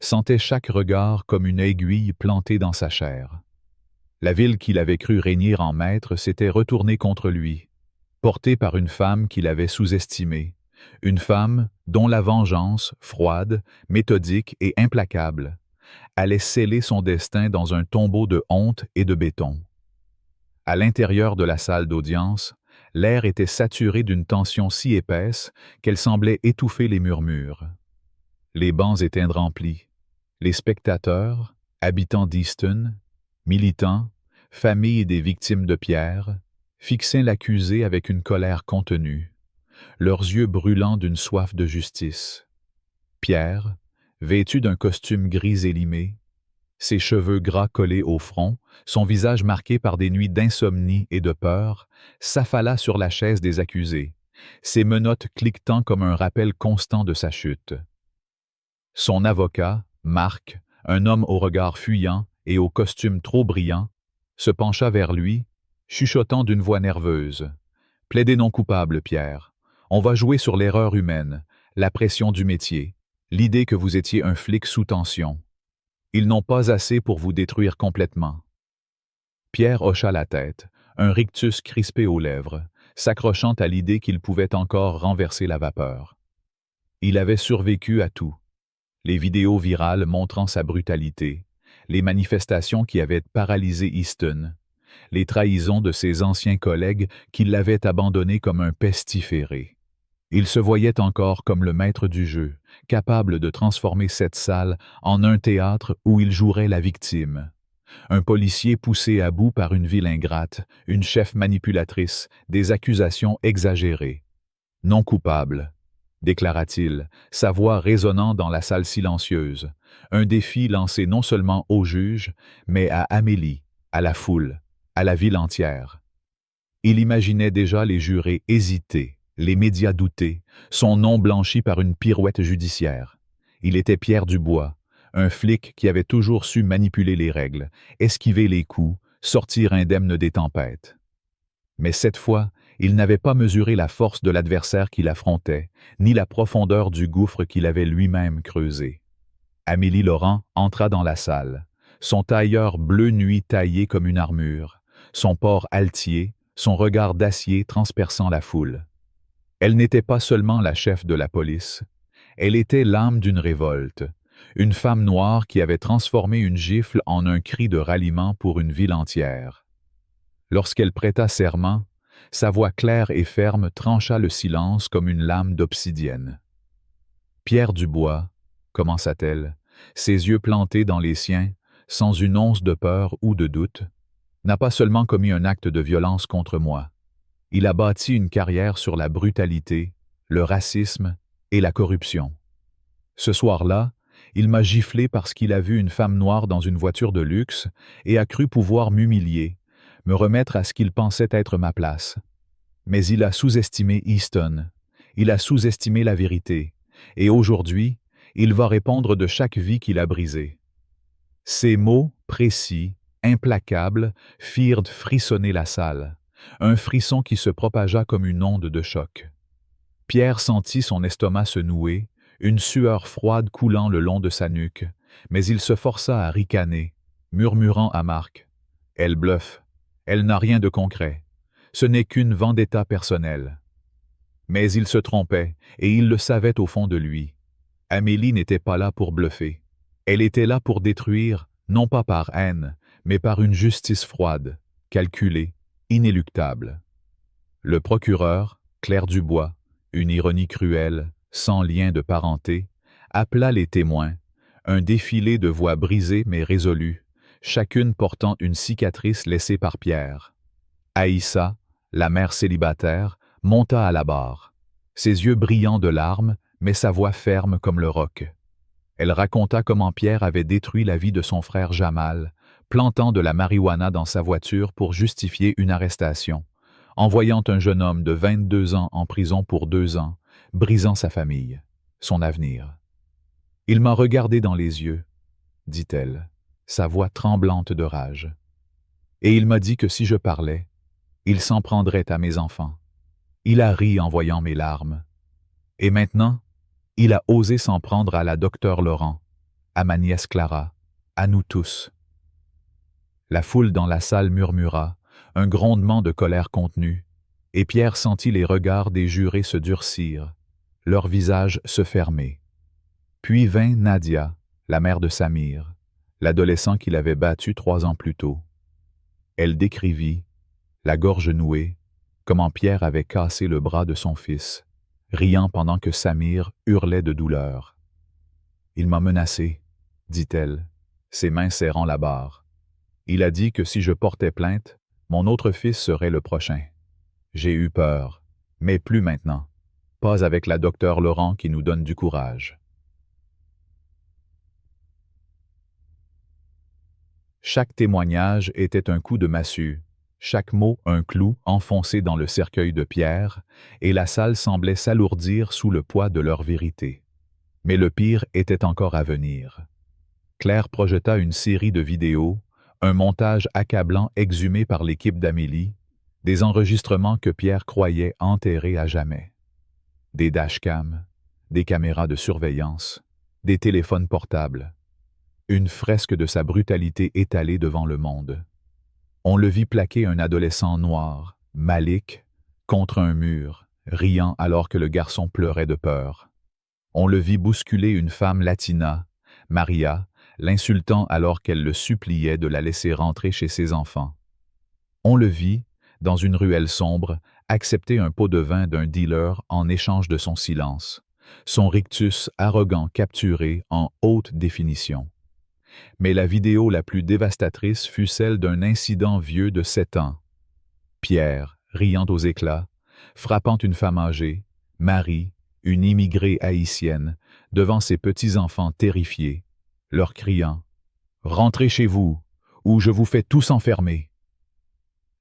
Speaker 1: sentait chaque regard comme une aiguille plantée dans sa chair. La ville qu'il avait cru régner en maître s'était retournée contre lui, portée par une femme qu'il avait sous-estimée, une femme dont la vengeance, froide, méthodique et implacable, allait sceller son destin dans un tombeau de honte et de béton. À l'intérieur de la salle d'audience, l'air était saturé d'une tension si épaisse qu'elle semblait étouffer les murmures. Les bancs étaient remplis. Les spectateurs, habitants d'Easton, militants, familles des victimes de Pierre, fixaient l'accusé avec une colère contenue, leurs yeux brûlants d'une soif de justice. Pierre, vêtu d'un costume gris élimé, ses cheveux gras collés au front, son visage marqué par des nuits d'insomnie et de peur, s'affala sur la chaise des accusés, ses menottes cliquetant comme un rappel constant de sa chute. Son avocat, Marc, un homme au regard fuyant et au costume trop brillant, se pencha vers lui, chuchotant d'une voix nerveuse. « Plaidez non coupable, Pierre. On va jouer sur l'erreur humaine, la pression du métier, l'idée que vous étiez un flic sous tension. Ils n'ont pas assez pour vous détruire complètement. » Pierre hocha la tête, un rictus crispé aux lèvres, s'accrochant à l'idée qu'il pouvait encore renverser la vapeur. Il avait survécu à tout. Les vidéos virales montrant sa brutalité, les manifestations qui avaient paralysé Easton, les trahisons de ses anciens collègues qui l'avaient abandonné comme un pestiféré. Il se voyait encore comme le maître du jeu, capable de transformer cette salle en un théâtre où il jouerait la victime. Un policier poussé à bout par une ville ingrate, une chef manipulatrice, des accusations exagérées. Non coupable, déclara-t-il, sa voix résonnant dans la salle silencieuse, un défi lancé non seulement au juge, mais à Amélie, à la foule, à la ville entière. Il imaginait déjà les jurés hésiter, les médias douter, son nom blanchi par une pirouette judiciaire. Il était Pierre Dubois, un flic qui avait toujours su manipuler les règles, esquiver les coups, sortir indemne des tempêtes. Mais cette fois, il n'avait pas mesuré la force de l'adversaire qu'il affrontait, ni la profondeur du gouffre qu'il avait lui-même creusé. Amélie Laurent entra dans la salle, son tailleur bleu nuit taillé comme une armure, son port altier, son regard d'acier transperçant la foule. Elle n'était pas seulement la chef de la police, elle était l'âme d'une révolte, une femme noire qui avait transformé une gifle en un cri de ralliement pour une ville entière. Lorsqu'elle prêta serment, sa voix claire et ferme trancha le silence comme une lame d'obsidienne. Pierre Dubois, commença-t-elle, ses yeux plantés dans les siens, sans une once de peur ou de doute, n'a pas seulement commis un acte de violence contre moi. Il a bâti une carrière sur la brutalité, le racisme et la corruption. Ce soir-là, il m'a giflé parce qu'il a vu une femme noire dans une voiture de luxe et a cru pouvoir m'humilier, me remettre à ce qu'il pensait être ma place. Mais il a sous-estimé Easton, il a sous-estimé la vérité, et aujourd'hui, il va répondre de chaque vie qu'il a brisée. Ces mots, précis, implacables, firent frissonner la salle, un frisson qui se propagea comme une onde de choc. Pierre sentit son estomac se nouer, une sueur froide coulant le long de sa nuque, mais il se força à ricaner, murmurant à Marc « Elle bluffe, elle n'a rien de concret, ce n'est qu'une vendetta personnelle. » Mais il se trompait, et il le savait au fond de lui. Amélie n'était pas là pour bluffer. Elle était là pour détruire, non pas par haine, mais par une justice froide, calculée, inéluctable. Le procureur, Claire Dubois, une ironie cruelle, sans lien de parenté, appela les témoins, un défilé de voix brisées mais résolues, chacune portant une cicatrice laissée par Pierre. Aïssa, la mère célibataire, monta à la barre, ses yeux brillants de larmes, mais sa voix ferme comme le roc. Elle raconta comment Pierre avait détruit la vie de son frère Jamal, plantant de la marijuana dans sa voiture pour justifier une arrestation, envoyant un jeune homme de 22 ans en prison pour 2 ans, brisant sa famille, son avenir. « Il m'a regardé dans les yeux, » dit-elle, sa voix tremblante de rage. « Et il m'a dit que si je parlais, il s'en prendrait à mes enfants. Il a ri en voyant mes larmes. Et maintenant, il a osé s'en prendre à la docteure Laurent, à ma nièce Clara, à nous tous. » La foule dans la salle murmura, un grondement de colère contenue, et Pierre sentit les regards des jurés se durcir, leurs visages se fermer. Puis vint Nadia, la mère de Samir, l'adolescent qu'il avait battu 3 ans plus tôt. Elle décrivit, la gorge nouée, comment Pierre avait cassé le bras de son fils, riant pendant que Samir hurlait de douleur. « Il m'a menacé, » dit-elle, ses mains serrant la barre. « Il a dit que si je portais plainte, mon autre fils serait le prochain. J'ai eu peur, mais plus maintenant, pas avec la docteure Laurent qui nous donne du courage. » Chaque témoignage était un coup de massue, chaque mot un clou enfoncé dans le cercueil de Pierre, et la salle semblait s'alourdir sous le poids de leur vérité. Mais le pire était encore à venir. Claire projeta une série de vidéos, un montage accablant exhumé par l'équipe d'Amélie, des enregistrements que Pierre croyait enterrés à jamais. Des dashcams, des caméras de surveillance, des téléphones portables. Une fresque de sa brutalité étalée devant le monde. On le vit plaquer un adolescent noir, Malik, contre un mur, riant alors que le garçon pleurait de peur. On le vit bousculer une femme latina, Maria, l'insultant alors qu'elle le suppliait de la laisser rentrer chez ses enfants. On le vit, dans une ruelle sombre, accepter un pot de vin d'un dealer en échange de son silence, son rictus arrogant capturé en haute définition. Mais la vidéo la plus dévastatrice fut celle d'un incident vieux de 7 ans. Pierre, riant aux éclats, frappant une femme âgée, Marie, une immigrée haïtienne, devant ses petits-enfants terrifiés, leur criant « Rentrez chez vous, ou je vous fais tous enfermer !»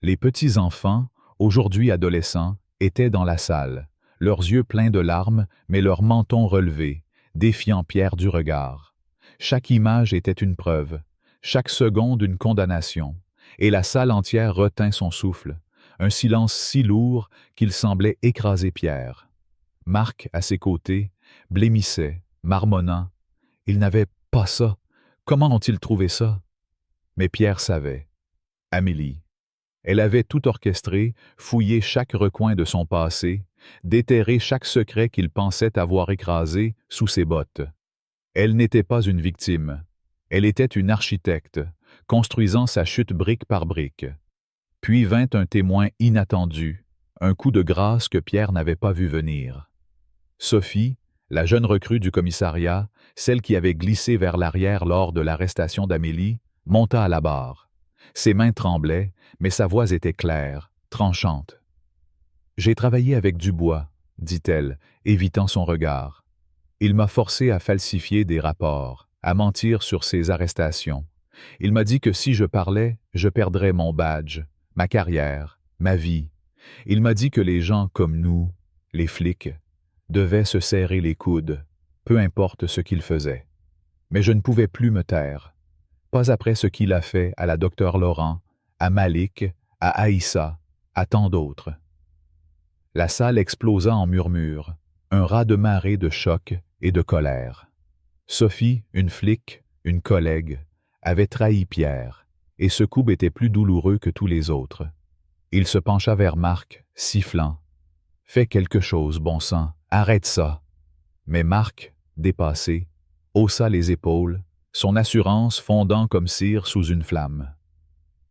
Speaker 1: Les petits-enfants, aujourd'hui adolescents, étaient dans la salle, leurs yeux pleins de larmes, mais leurs mentons relevés, défiant Pierre du regard. Chaque image était une preuve, chaque seconde une condamnation, et la salle entière retint son souffle, un silence si lourd qu'il semblait écraser Pierre. Marc, à ses côtés, blêmissait, marmonnant. Ils n'avaient pas ça. Comment ont-ils trouvé ça? Mais Pierre savait. Amélie. Elle avait tout orchestré, fouillé chaque recoin de son passé, déterré chaque secret qu'il pensait avoir écrasé sous ses bottes. Elle n'était pas une victime. Elle était une architecte, construisant sa chute brique par brique. Puis vint un témoin inattendu, un coup de grâce que Pierre n'avait pas vu venir. Sophie, la jeune recrue du commissariat, celle qui avait glissé vers l'arrière lors de l'arrestation d'Amélie, monta à la barre. Ses mains tremblaient, mais sa voix était claire, tranchante. « J'ai travaillé avec Dubois, » dit-elle, évitant son regard. « Il m'a forcé à falsifier des rapports, à mentir sur ses arrestations. Il m'a dit que si je parlais, je perdrais mon badge, ma carrière, ma vie. Il m'a dit que les gens comme nous, les flics, devaient se serrer les coudes, peu importe ce qu'ils faisaient. Mais je ne pouvais plus me taire. Pas après ce qu'il a fait à la docteure Laurent, à Malik, à Aïssa, à tant d'autres. » La salle explosa en murmures, un raz-de-marée de choc et de colère. Sophie, une flic, une collègue, avait trahi Pierre, et ce coup était plus douloureux que tous les autres. Il se pencha vers Marc, sifflant. « Fais quelque chose, bon sang, arrête ça !» Mais Marc, dépassé, haussa les épaules, son assurance fondant comme cire sous une flamme.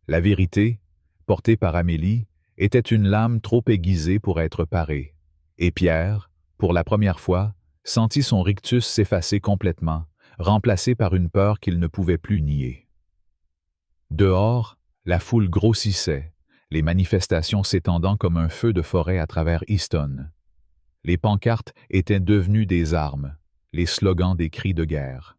Speaker 1: La vérité, portée par Amélie, était une lame trop aiguisée pour être parée, et Pierre, pour la première fois, sentit son rictus s'effacer complètement, remplacé par une peur qu'il ne pouvait plus nier. Dehors, la foule grossissait, les manifestations s'étendant comme un feu de forêt à travers Easton. Les pancartes étaient devenues des armes, les slogans des cris de guerre.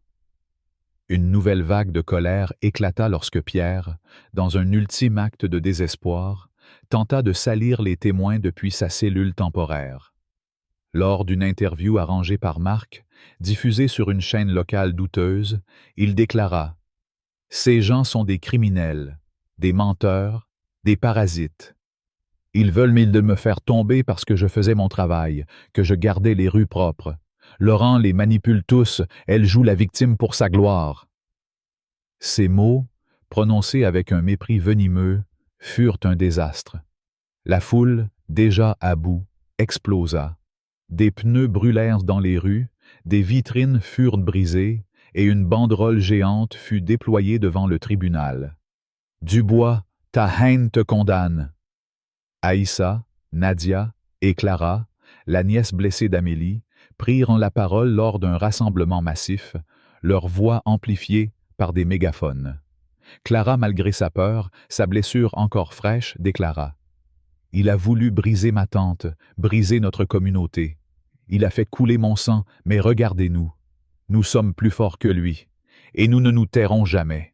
Speaker 1: Une nouvelle vague de colère éclata lorsque Pierre, dans un ultime acte de désespoir, tenta de salir les témoins depuis sa cellule temporaire. Lors d'une interview arrangée par Marc, diffusée sur une chaîne locale douteuse, il déclara « Ces gens sont des criminels, des menteurs, des parasites. Ils veulent me faire tomber parce que je faisais mon travail, que je gardais les rues propres. Laurent les manipule tous, elle joue la victime pour sa gloire. » Ces mots, prononcés avec un mépris venimeux, furent un désastre. La foule, déjà à bout, explosa. Des pneus brûlèrent dans les rues, des vitrines furent brisées, et une banderole géante fut déployée devant le tribunal. « Dubois, ta haine te condamne. » Aïssa, Nadia et Clara, la nièce blessée d'Amélie, prirent la parole lors d'un rassemblement massif, leur voix amplifiée par des mégaphones. Clara, malgré sa peur, sa blessure encore fraîche, déclara « Il a voulu briser ma tante, briser notre communauté. Il a fait couler mon sang, mais regardez-nous. Nous sommes plus forts que lui, et nous ne nous tairons jamais. »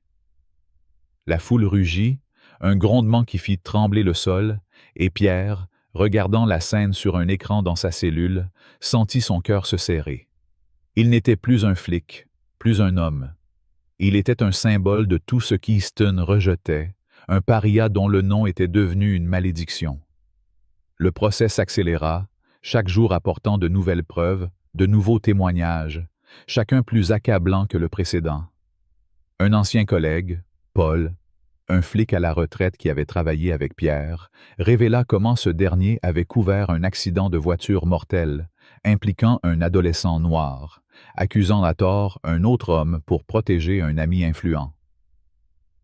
Speaker 1: La foule rugit, un grondement qui fit trembler le sol, et Pierre, regardant la scène sur un écran dans sa cellule, sentit son cœur se serrer. Il n'était plus un flic, plus un homme. Il était un symbole de tout ce qu'Easton rejetait, un paria dont le nom était devenu une malédiction. Le procès s'accéléra, chaque jour apportant de nouvelles preuves, de nouveaux témoignages, chacun plus accablant que le précédent. Un ancien collègue, Paul, un flic à la retraite qui avait travaillé avec Pierre, révéla comment ce dernier avait couvert un accident de voiture mortel, impliquant un adolescent noir, accusant à tort un autre homme pour protéger un ami influent.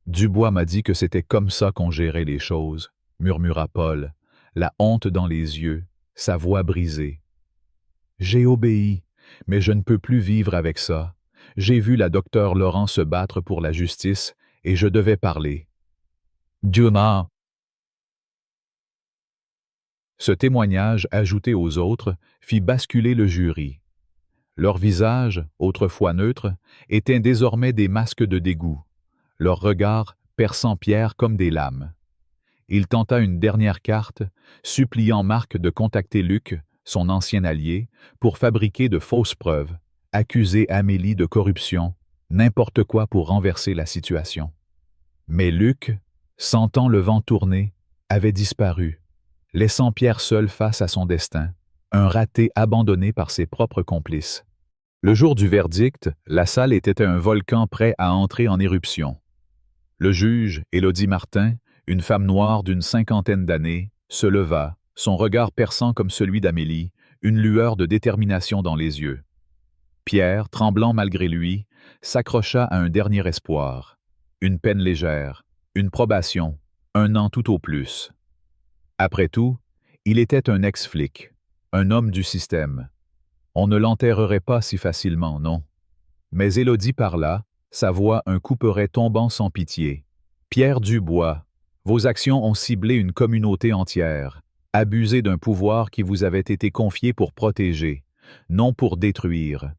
Speaker 1: Dubois m'a dit que c'était comme ça qu'on gérait les choses, murmura Paul, la honte dans les yeux, sa voix brisée. J'ai obéi, mais je ne peux plus vivre avec ça. J'ai vu la docteure Laurent se battre pour la justice et je devais parler. Dumas. Ce témoignage, ajouté aux autres, fit basculer le jury. Leurs visages, autrefois neutres, étaient désormais des masques de dégoût, leurs regards perçant Pierre comme des lames. Il tenta une dernière carte, suppliant Marc de contacter Luc, son ancien allié, pour fabriquer de fausses preuves, accuser Amélie de corruption, n'importe quoi pour renverser la situation. Mais Luc, sentant le vent tourner, avait disparu, laissant Pierre seul face à son destin, un raté abandonné par ses propres complices. Le jour du verdict, la salle était un volcan prêt à entrer en éruption. Le juge, Élodie Martin, une femme noire d'une 50aine d'années, se leva, son regard perçant comme celui d'Amélie, une lueur de détermination dans les yeux. Pierre, tremblant malgré lui, s'accrocha à un dernier espoir. Une peine légère, une probation, 1 an tout au plus. Après tout, il était un ex-flic, un homme du système. On ne l'enterrerait pas si facilement, non. Mais Élodie parla, sa voix un couperet tombant sans pitié. Pierre Dubois, vos actions ont ciblé une communauté entière, abusé d'un pouvoir qui vous avait été confié pour protéger, non pour détruire.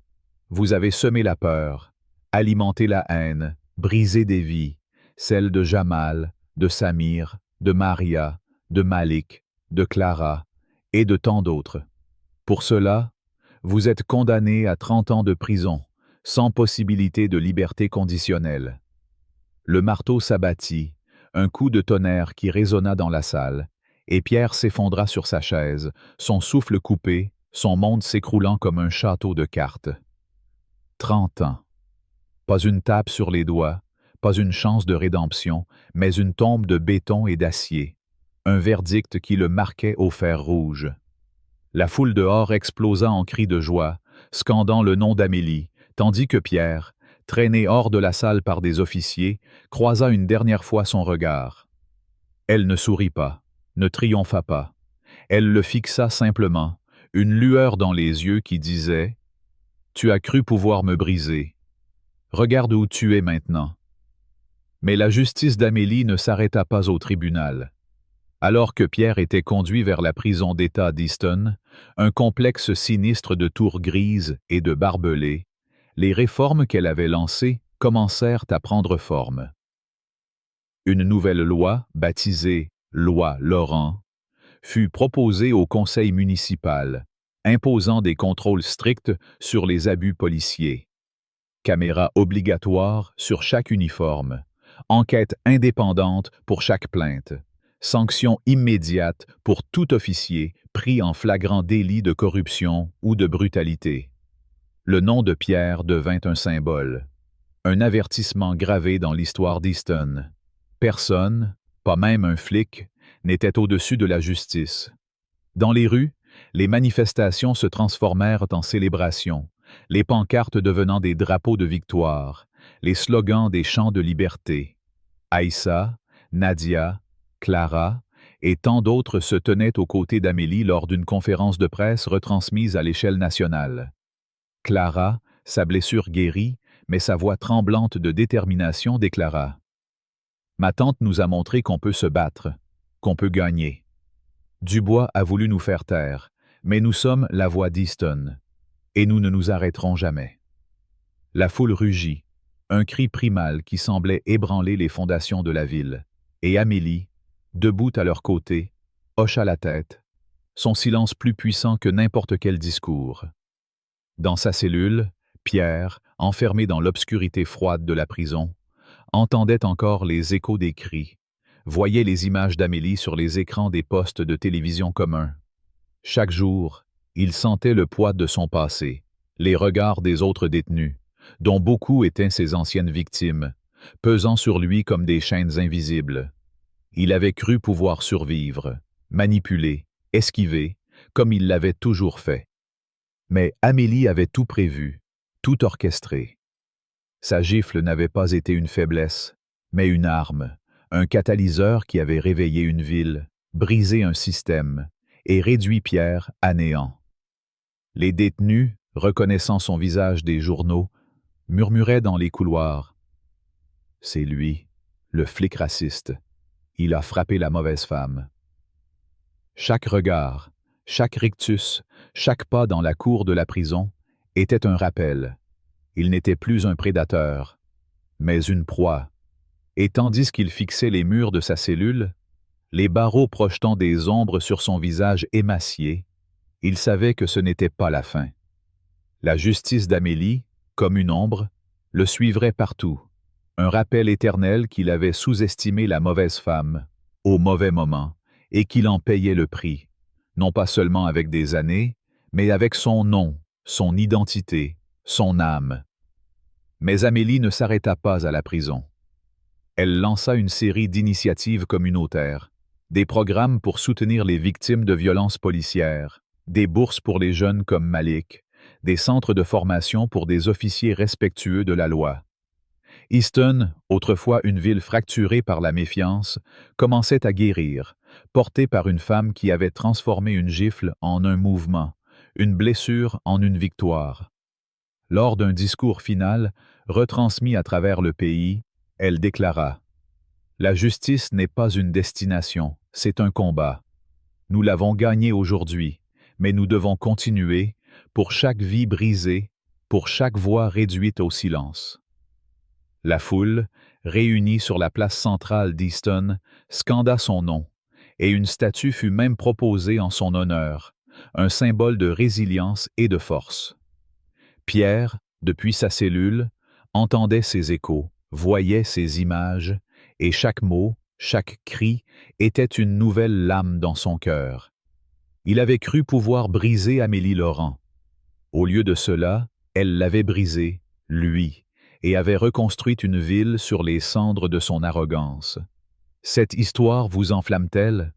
Speaker 1: Vous avez semé la peur, alimenté la haine, brisé des vies, celles de Jamal, de Samir, de Maria, de Malik, de Clara et de tant d'autres. Pour cela, vous êtes condamné à 30 ans de prison, sans possibilité de liberté conditionnelle. Le marteau s'abattit, un coup de tonnerre qui résonna dans la salle, et Pierre s'effondra sur sa chaise, son souffle coupé, son monde s'écroulant comme un château de cartes. 30 ans. Pas une tape sur les doigts, pas une chance de rédemption, mais une tombe de béton et d'acier, un verdict qui le marquait au fer rouge. La foule dehors explosa en cris de joie, scandant le nom d'Amélie, tandis que Pierre, traîné hors de la salle par des officiers, croisa une dernière fois son regard. Elle ne sourit pas, ne triompha pas. Elle le fixa simplement, une lueur dans les yeux qui disait « Tu as cru pouvoir me briser. Regarde où tu es maintenant. » Mais la justice d'Amélie ne s'arrêta pas au tribunal. Alors que Pierre était conduit vers la prison d'État d'Easton, un complexe sinistre de tours grises et de barbelés, les réformes qu'elle avait lancées commencèrent à prendre forme. Une nouvelle loi, baptisée « Loi Laurent », fut proposée au conseil municipal, imposant des contrôles stricts sur les abus policiers. Caméras obligatoires sur chaque uniforme, enquête indépendante pour chaque plainte, sanctions immédiates pour tout officier pris en flagrant délit de corruption ou de brutalité. Le nom de Pierre devint un symbole, un avertissement gravé dans l'histoire d'Easton. Personne, pas même un flic, n'était au-dessus de la justice. Dans les rues, les manifestations se transformèrent en célébrations, les pancartes devenant des drapeaux de victoire, les slogans des chants de liberté. Aïssa, Nadia, Clara et tant d'autres se tenaient aux côtés d'Amélie lors d'une conférence de presse retransmise à l'échelle nationale. Clara, sa blessure guérie, mais sa voix tremblante de détermination déclara « Ma tante nous a montré qu'on peut se battre, qu'on peut gagner. Dubois a voulu nous faire taire, mais nous sommes la voix d'Easton, et nous ne nous arrêterons jamais. » La foule rugit, un cri primal qui semblait ébranler les fondations de la ville, et Amélie, debout à leur côté, hocha la tête, son silence plus puissant que n'importe quel discours. Dans sa cellule, Pierre, enfermé dans l'obscurité froide de la prison, entendait encore les échos des cris, voyait les images d'Amélie sur les écrans des postes de télévision communs. Chaque jour, il sentait le poids de son passé, les regards des autres détenus, dont beaucoup étaient ses anciennes victimes, pesant sur lui comme des chaînes invisibles. Il avait cru pouvoir survivre, manipuler, esquiver, comme il l'avait toujours fait. Mais Amélie avait tout prévu, tout orchestré. Sa gifle n'avait pas été une faiblesse, mais une arme, un catalyseur qui avait réveillé une ville, brisé un système et réduit Pierre à néant. Les détenus, reconnaissant son visage des journaux, murmuraient dans les couloirs. « C'est lui, le flic raciste. Il a frappé la mauvaise femme. » Chaque regard, chaque rictus, chaque pas dans la cour de la prison était un rappel. Il n'était plus un prédateur, mais une proie. Et tandis qu'il fixait les murs de sa cellule, les barreaux projetant des ombres sur son visage émacié, il savait que ce n'était pas la fin. La justice d'Amélie, comme une ombre, le suivrait partout, un rappel éternel qu'il avait sous-estimé la mauvaise femme, au mauvais moment, et qu'il en payait le prix, non pas seulement avec des années, mais avec son nom, son identité, son âme. Mais Amélie ne s'arrêta pas à la prison. Elle lança une série d'initiatives communautaires, des programmes pour soutenir les victimes de violences policières, des bourses pour les jeunes comme Malik, des centres de formation pour des officiers respectueux de la loi. Easton, autrefois une ville fracturée par la méfiance, commençait à guérir, portée par une femme qui avait transformé une gifle en un mouvement, une blessure en une victoire. Lors d'un discours final, retransmis à travers le pays, elle déclara « La justice n'est pas une destination, c'est un combat. Nous l'avons gagné aujourd'hui, mais nous devons continuer, pour chaque vie brisée, pour chaque voix réduite au silence. » La foule, réunie sur la place centrale d'Easton, scanda son nom, et une statue fut même proposée en son honneur, un symbole de résilience et de force. Pierre, depuis sa cellule, entendait ces échos, voyait ces images, et chaque mot, chaque cri était une nouvelle lame dans son cœur. Il avait cru pouvoir briser Amélie Laurent. Au lieu de cela, elle l'avait brisé, lui, et avait reconstruit une ville sur les cendres de son arrogance. Cette histoire vous enflamme-t-elle?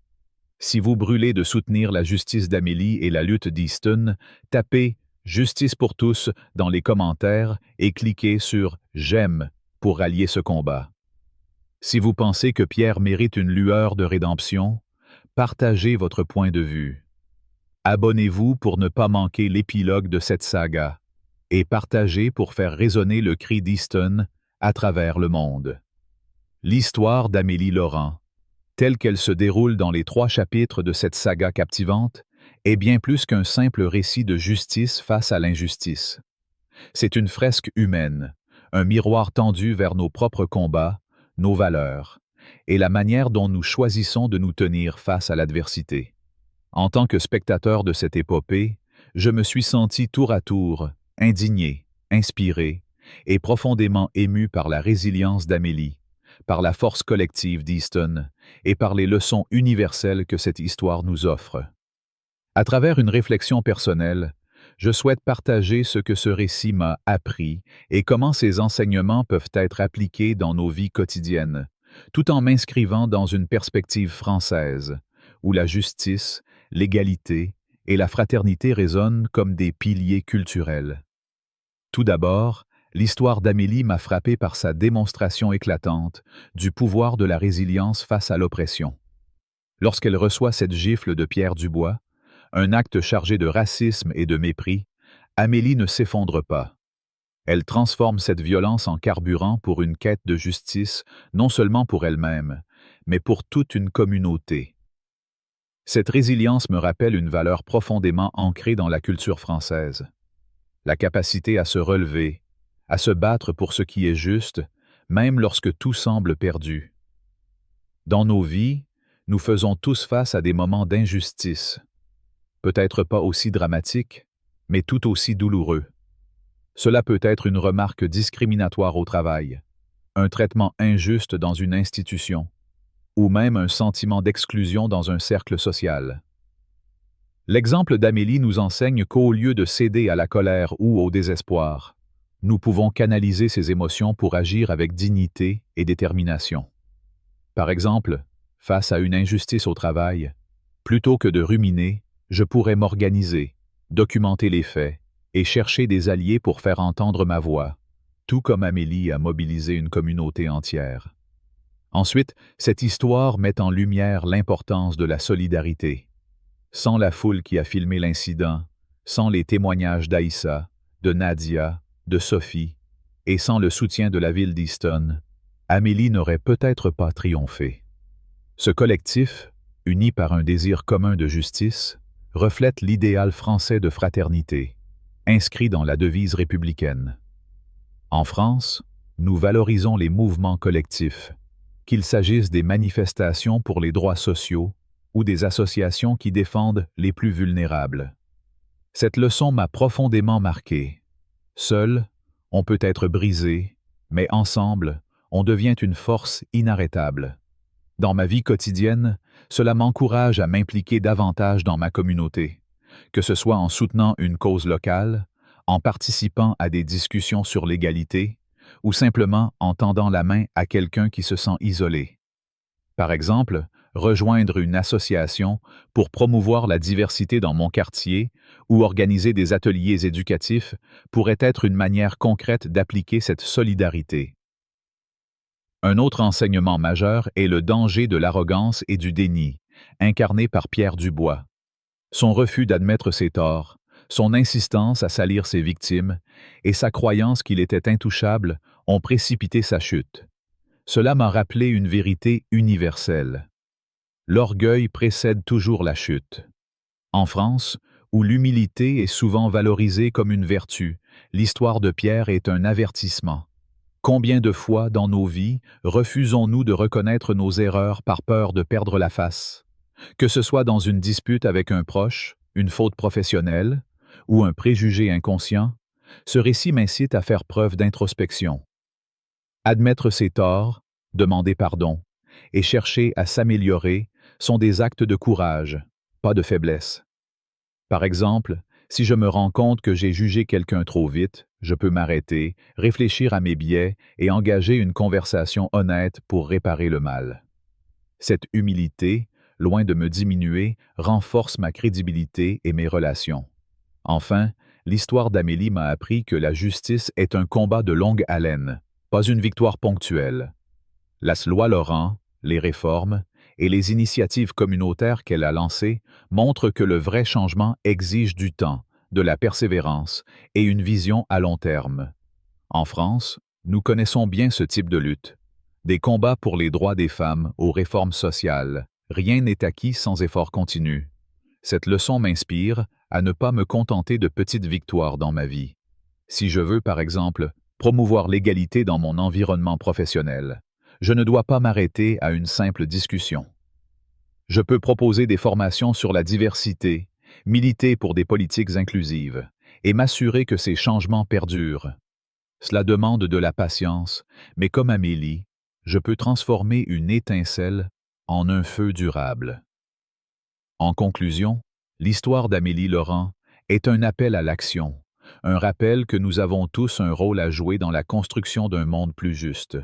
Speaker 1: Si vous brûlez de soutenir la justice d'Amélie et la lutte d'Easton, tapez « Justice pour tous » dans les commentaires et cliquez sur « J'aime » pour rallier ce combat. Si vous pensez que Pierre mérite une lueur de rédemption, partagez votre point de vue. Abonnez-vous pour ne pas manquer l'épilogue de cette saga et partagez pour faire résonner le cri d'Easton à travers le monde. L'histoire d'Amélie Laurent, telle qu'elle se déroule dans les 3 chapitres de cette saga captivante, est bien plus qu'un simple récit de justice face à l'injustice. C'est une fresque humaine, un miroir tendu vers nos propres combats, nos valeurs, et la manière dont nous choisissons de nous tenir face à l'adversité. En tant que spectateur de cette épopée, je me suis senti tour à tour, indigné, inspiré, et profondément ému par la résilience d'Amélie, par la force collective d'Easton et par les leçons universelles que cette histoire nous offre. À travers une réflexion personnelle, je souhaite partager ce que ce récit m'a appris et comment ces enseignements peuvent être appliqués dans nos vies quotidiennes, tout en m'inscrivant dans une perspective française, où la justice, l'égalité et la fraternité résonnent comme des piliers culturels. Tout d'abord, l'histoire d'Amélie m'a frappé par sa démonstration éclatante du pouvoir de la résilience face à l'oppression. Lorsqu'elle reçoit cette gifle de Pierre Dubois, un acte chargé de racisme et de mépris, Amélie ne s'effondre pas. Elle transforme cette violence en carburant pour une quête de justice, non seulement pour elle-même, mais pour toute une communauté. Cette résilience me rappelle une valeur profondément ancrée dans la culture française. La capacité à se relever, à se battre pour ce qui est juste, même lorsque tout semble perdu. Dans nos vies, nous faisons tous face à des moments d'injustice. Peut-être pas aussi dramatiques, mais tout aussi douloureux. Cela peut être une remarque discriminatoire au travail, un traitement injuste dans une institution, ou même un sentiment d'exclusion dans un cercle social. L'exemple d'Amélie nous enseigne qu'au lieu de céder à la colère ou au désespoir, nous pouvons canaliser ces émotions pour agir avec dignité et détermination. Par exemple, face à une injustice au travail, plutôt que de ruminer, je pourrais m'organiser, documenter les faits et chercher des alliés pour faire entendre ma voix, tout comme Amélie a mobilisé une communauté entière. Ensuite, cette histoire met en lumière l'importance de la solidarité. Sans la foule qui a filmé l'incident, sans les témoignages d'Aïssa, de Nadia, de Sophie, et sans le soutien de la ville d'Easton, Amélie n'aurait peut-être pas triomphé. Ce collectif, uni par un désir commun de justice, reflète l'idéal français de fraternité, inscrit dans la devise républicaine. En France, nous valorisons les mouvements collectifs, qu'il s'agisse des manifestations pour les droits sociaux ou des associations qui défendent les plus vulnérables. Cette leçon m'a profondément marqué. Seul, on peut être brisé, mais ensemble, on devient une force inarrêtable. Dans ma vie quotidienne, cela m'encourage à m'impliquer davantage dans ma communauté, que ce soit en soutenant une cause locale, en participant à des discussions sur l'égalité, ou simplement en tendant la main à quelqu'un qui se sent isolé. Par exemple, rejoindre une association pour promouvoir la diversité dans mon quartier ou organiser des ateliers éducatifs pourrait être une manière concrète d'appliquer cette solidarité. Un autre enseignement majeur est le danger de l'arrogance et du déni, incarné par Pierre Dubois. Son refus d'admettre ses torts, son insistance à salir ses victimes et sa croyance qu'il était intouchable ont précipité sa chute. Cela m'a rappelé une vérité universelle. L'orgueil précède toujours la chute. En France, où l'humilité est souvent valorisée comme une vertu, l'histoire de Pierre est un avertissement. Combien de fois dans nos vies refusons-nous de reconnaître nos erreurs par peur de perdre la face? Que ce soit dans une dispute avec un proche, une faute professionnelle ou un préjugé inconscient, ce récit m'incite à faire preuve d'introspection. Admettre ses torts, demander pardon et chercher à s'améliorer sont des actes de courage, pas de faiblesse. Par exemple, si je me rends compte que j'ai jugé quelqu'un trop vite, je peux m'arrêter, réfléchir à mes biais et engager une conversation honnête pour réparer le mal. Cette humilité, loin de me diminuer, renforce ma crédibilité et mes relations. Enfin, l'histoire d'Amélie m'a appris que la justice est un combat de longue haleine, pas une victoire ponctuelle. La loi Laurent, les réformes et les initiatives communautaires qu'elle a lancées montrent que le vrai changement exige du temps, de la persévérance et une vision à long terme. En France, nous connaissons bien ce type de lutte. Des combats pour les droits des femmes aux réformes sociales. Rien n'est acquis sans effort continu. Cette leçon m'inspire à ne pas me contenter de petites victoires dans ma vie. Si je veux, par exemple, promouvoir l'égalité dans mon environnement professionnel, je ne dois pas m'arrêter à une simple discussion. Je peux proposer des formations sur la diversité, militer pour des politiques inclusives et m'assurer que ces changements perdurent. Cela demande de la patience, mais comme Amélie, je peux transformer une étincelle en un feu durable. En conclusion, l'histoire d'Amélie Laurent est un appel à l'action, un rappel que nous avons tous un rôle à jouer dans la construction d'un monde plus juste.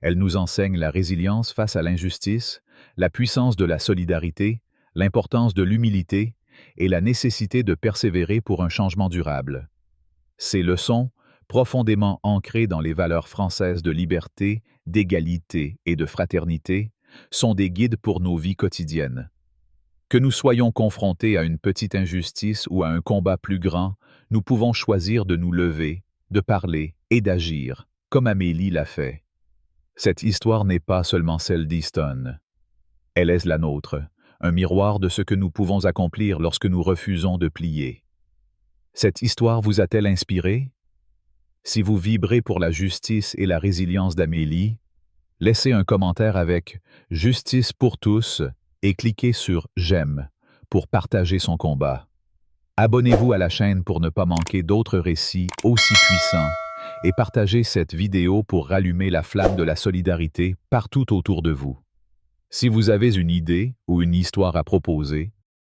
Speaker 1: Elle nous enseigne la résilience face à l'injustice, la puissance de la solidarité, l'importance de l'humilité et la nécessité de persévérer pour un changement durable. Ces leçons, profondément ancrées dans les valeurs françaises de liberté, d'égalité et de fraternité, sont des guides pour nos vies quotidiennes. Que nous soyons confrontés à une petite injustice ou à un combat plus grand, nous pouvons choisir de nous lever, de parler et d'agir, comme Amélie l'a fait. Cette histoire n'est pas seulement celle d'Easton. Elle est la nôtre, un miroir de ce que nous pouvons accomplir lorsque nous refusons de plier. Cette histoire vous a-t-elle inspiré? Si vous vibrez pour la justice et la résilience d'Amélie, laissez un commentaire avec « Justice pour tous » et cliquez sur « J'aime » pour partager son combat. Abonnez-vous à la chaîne pour ne pas manquer d'autres récits aussi puissants et partagez cette vidéo pour rallumer la flamme de la solidarité partout autour de vous. Si vous avez une idée ou une histoire à proposer,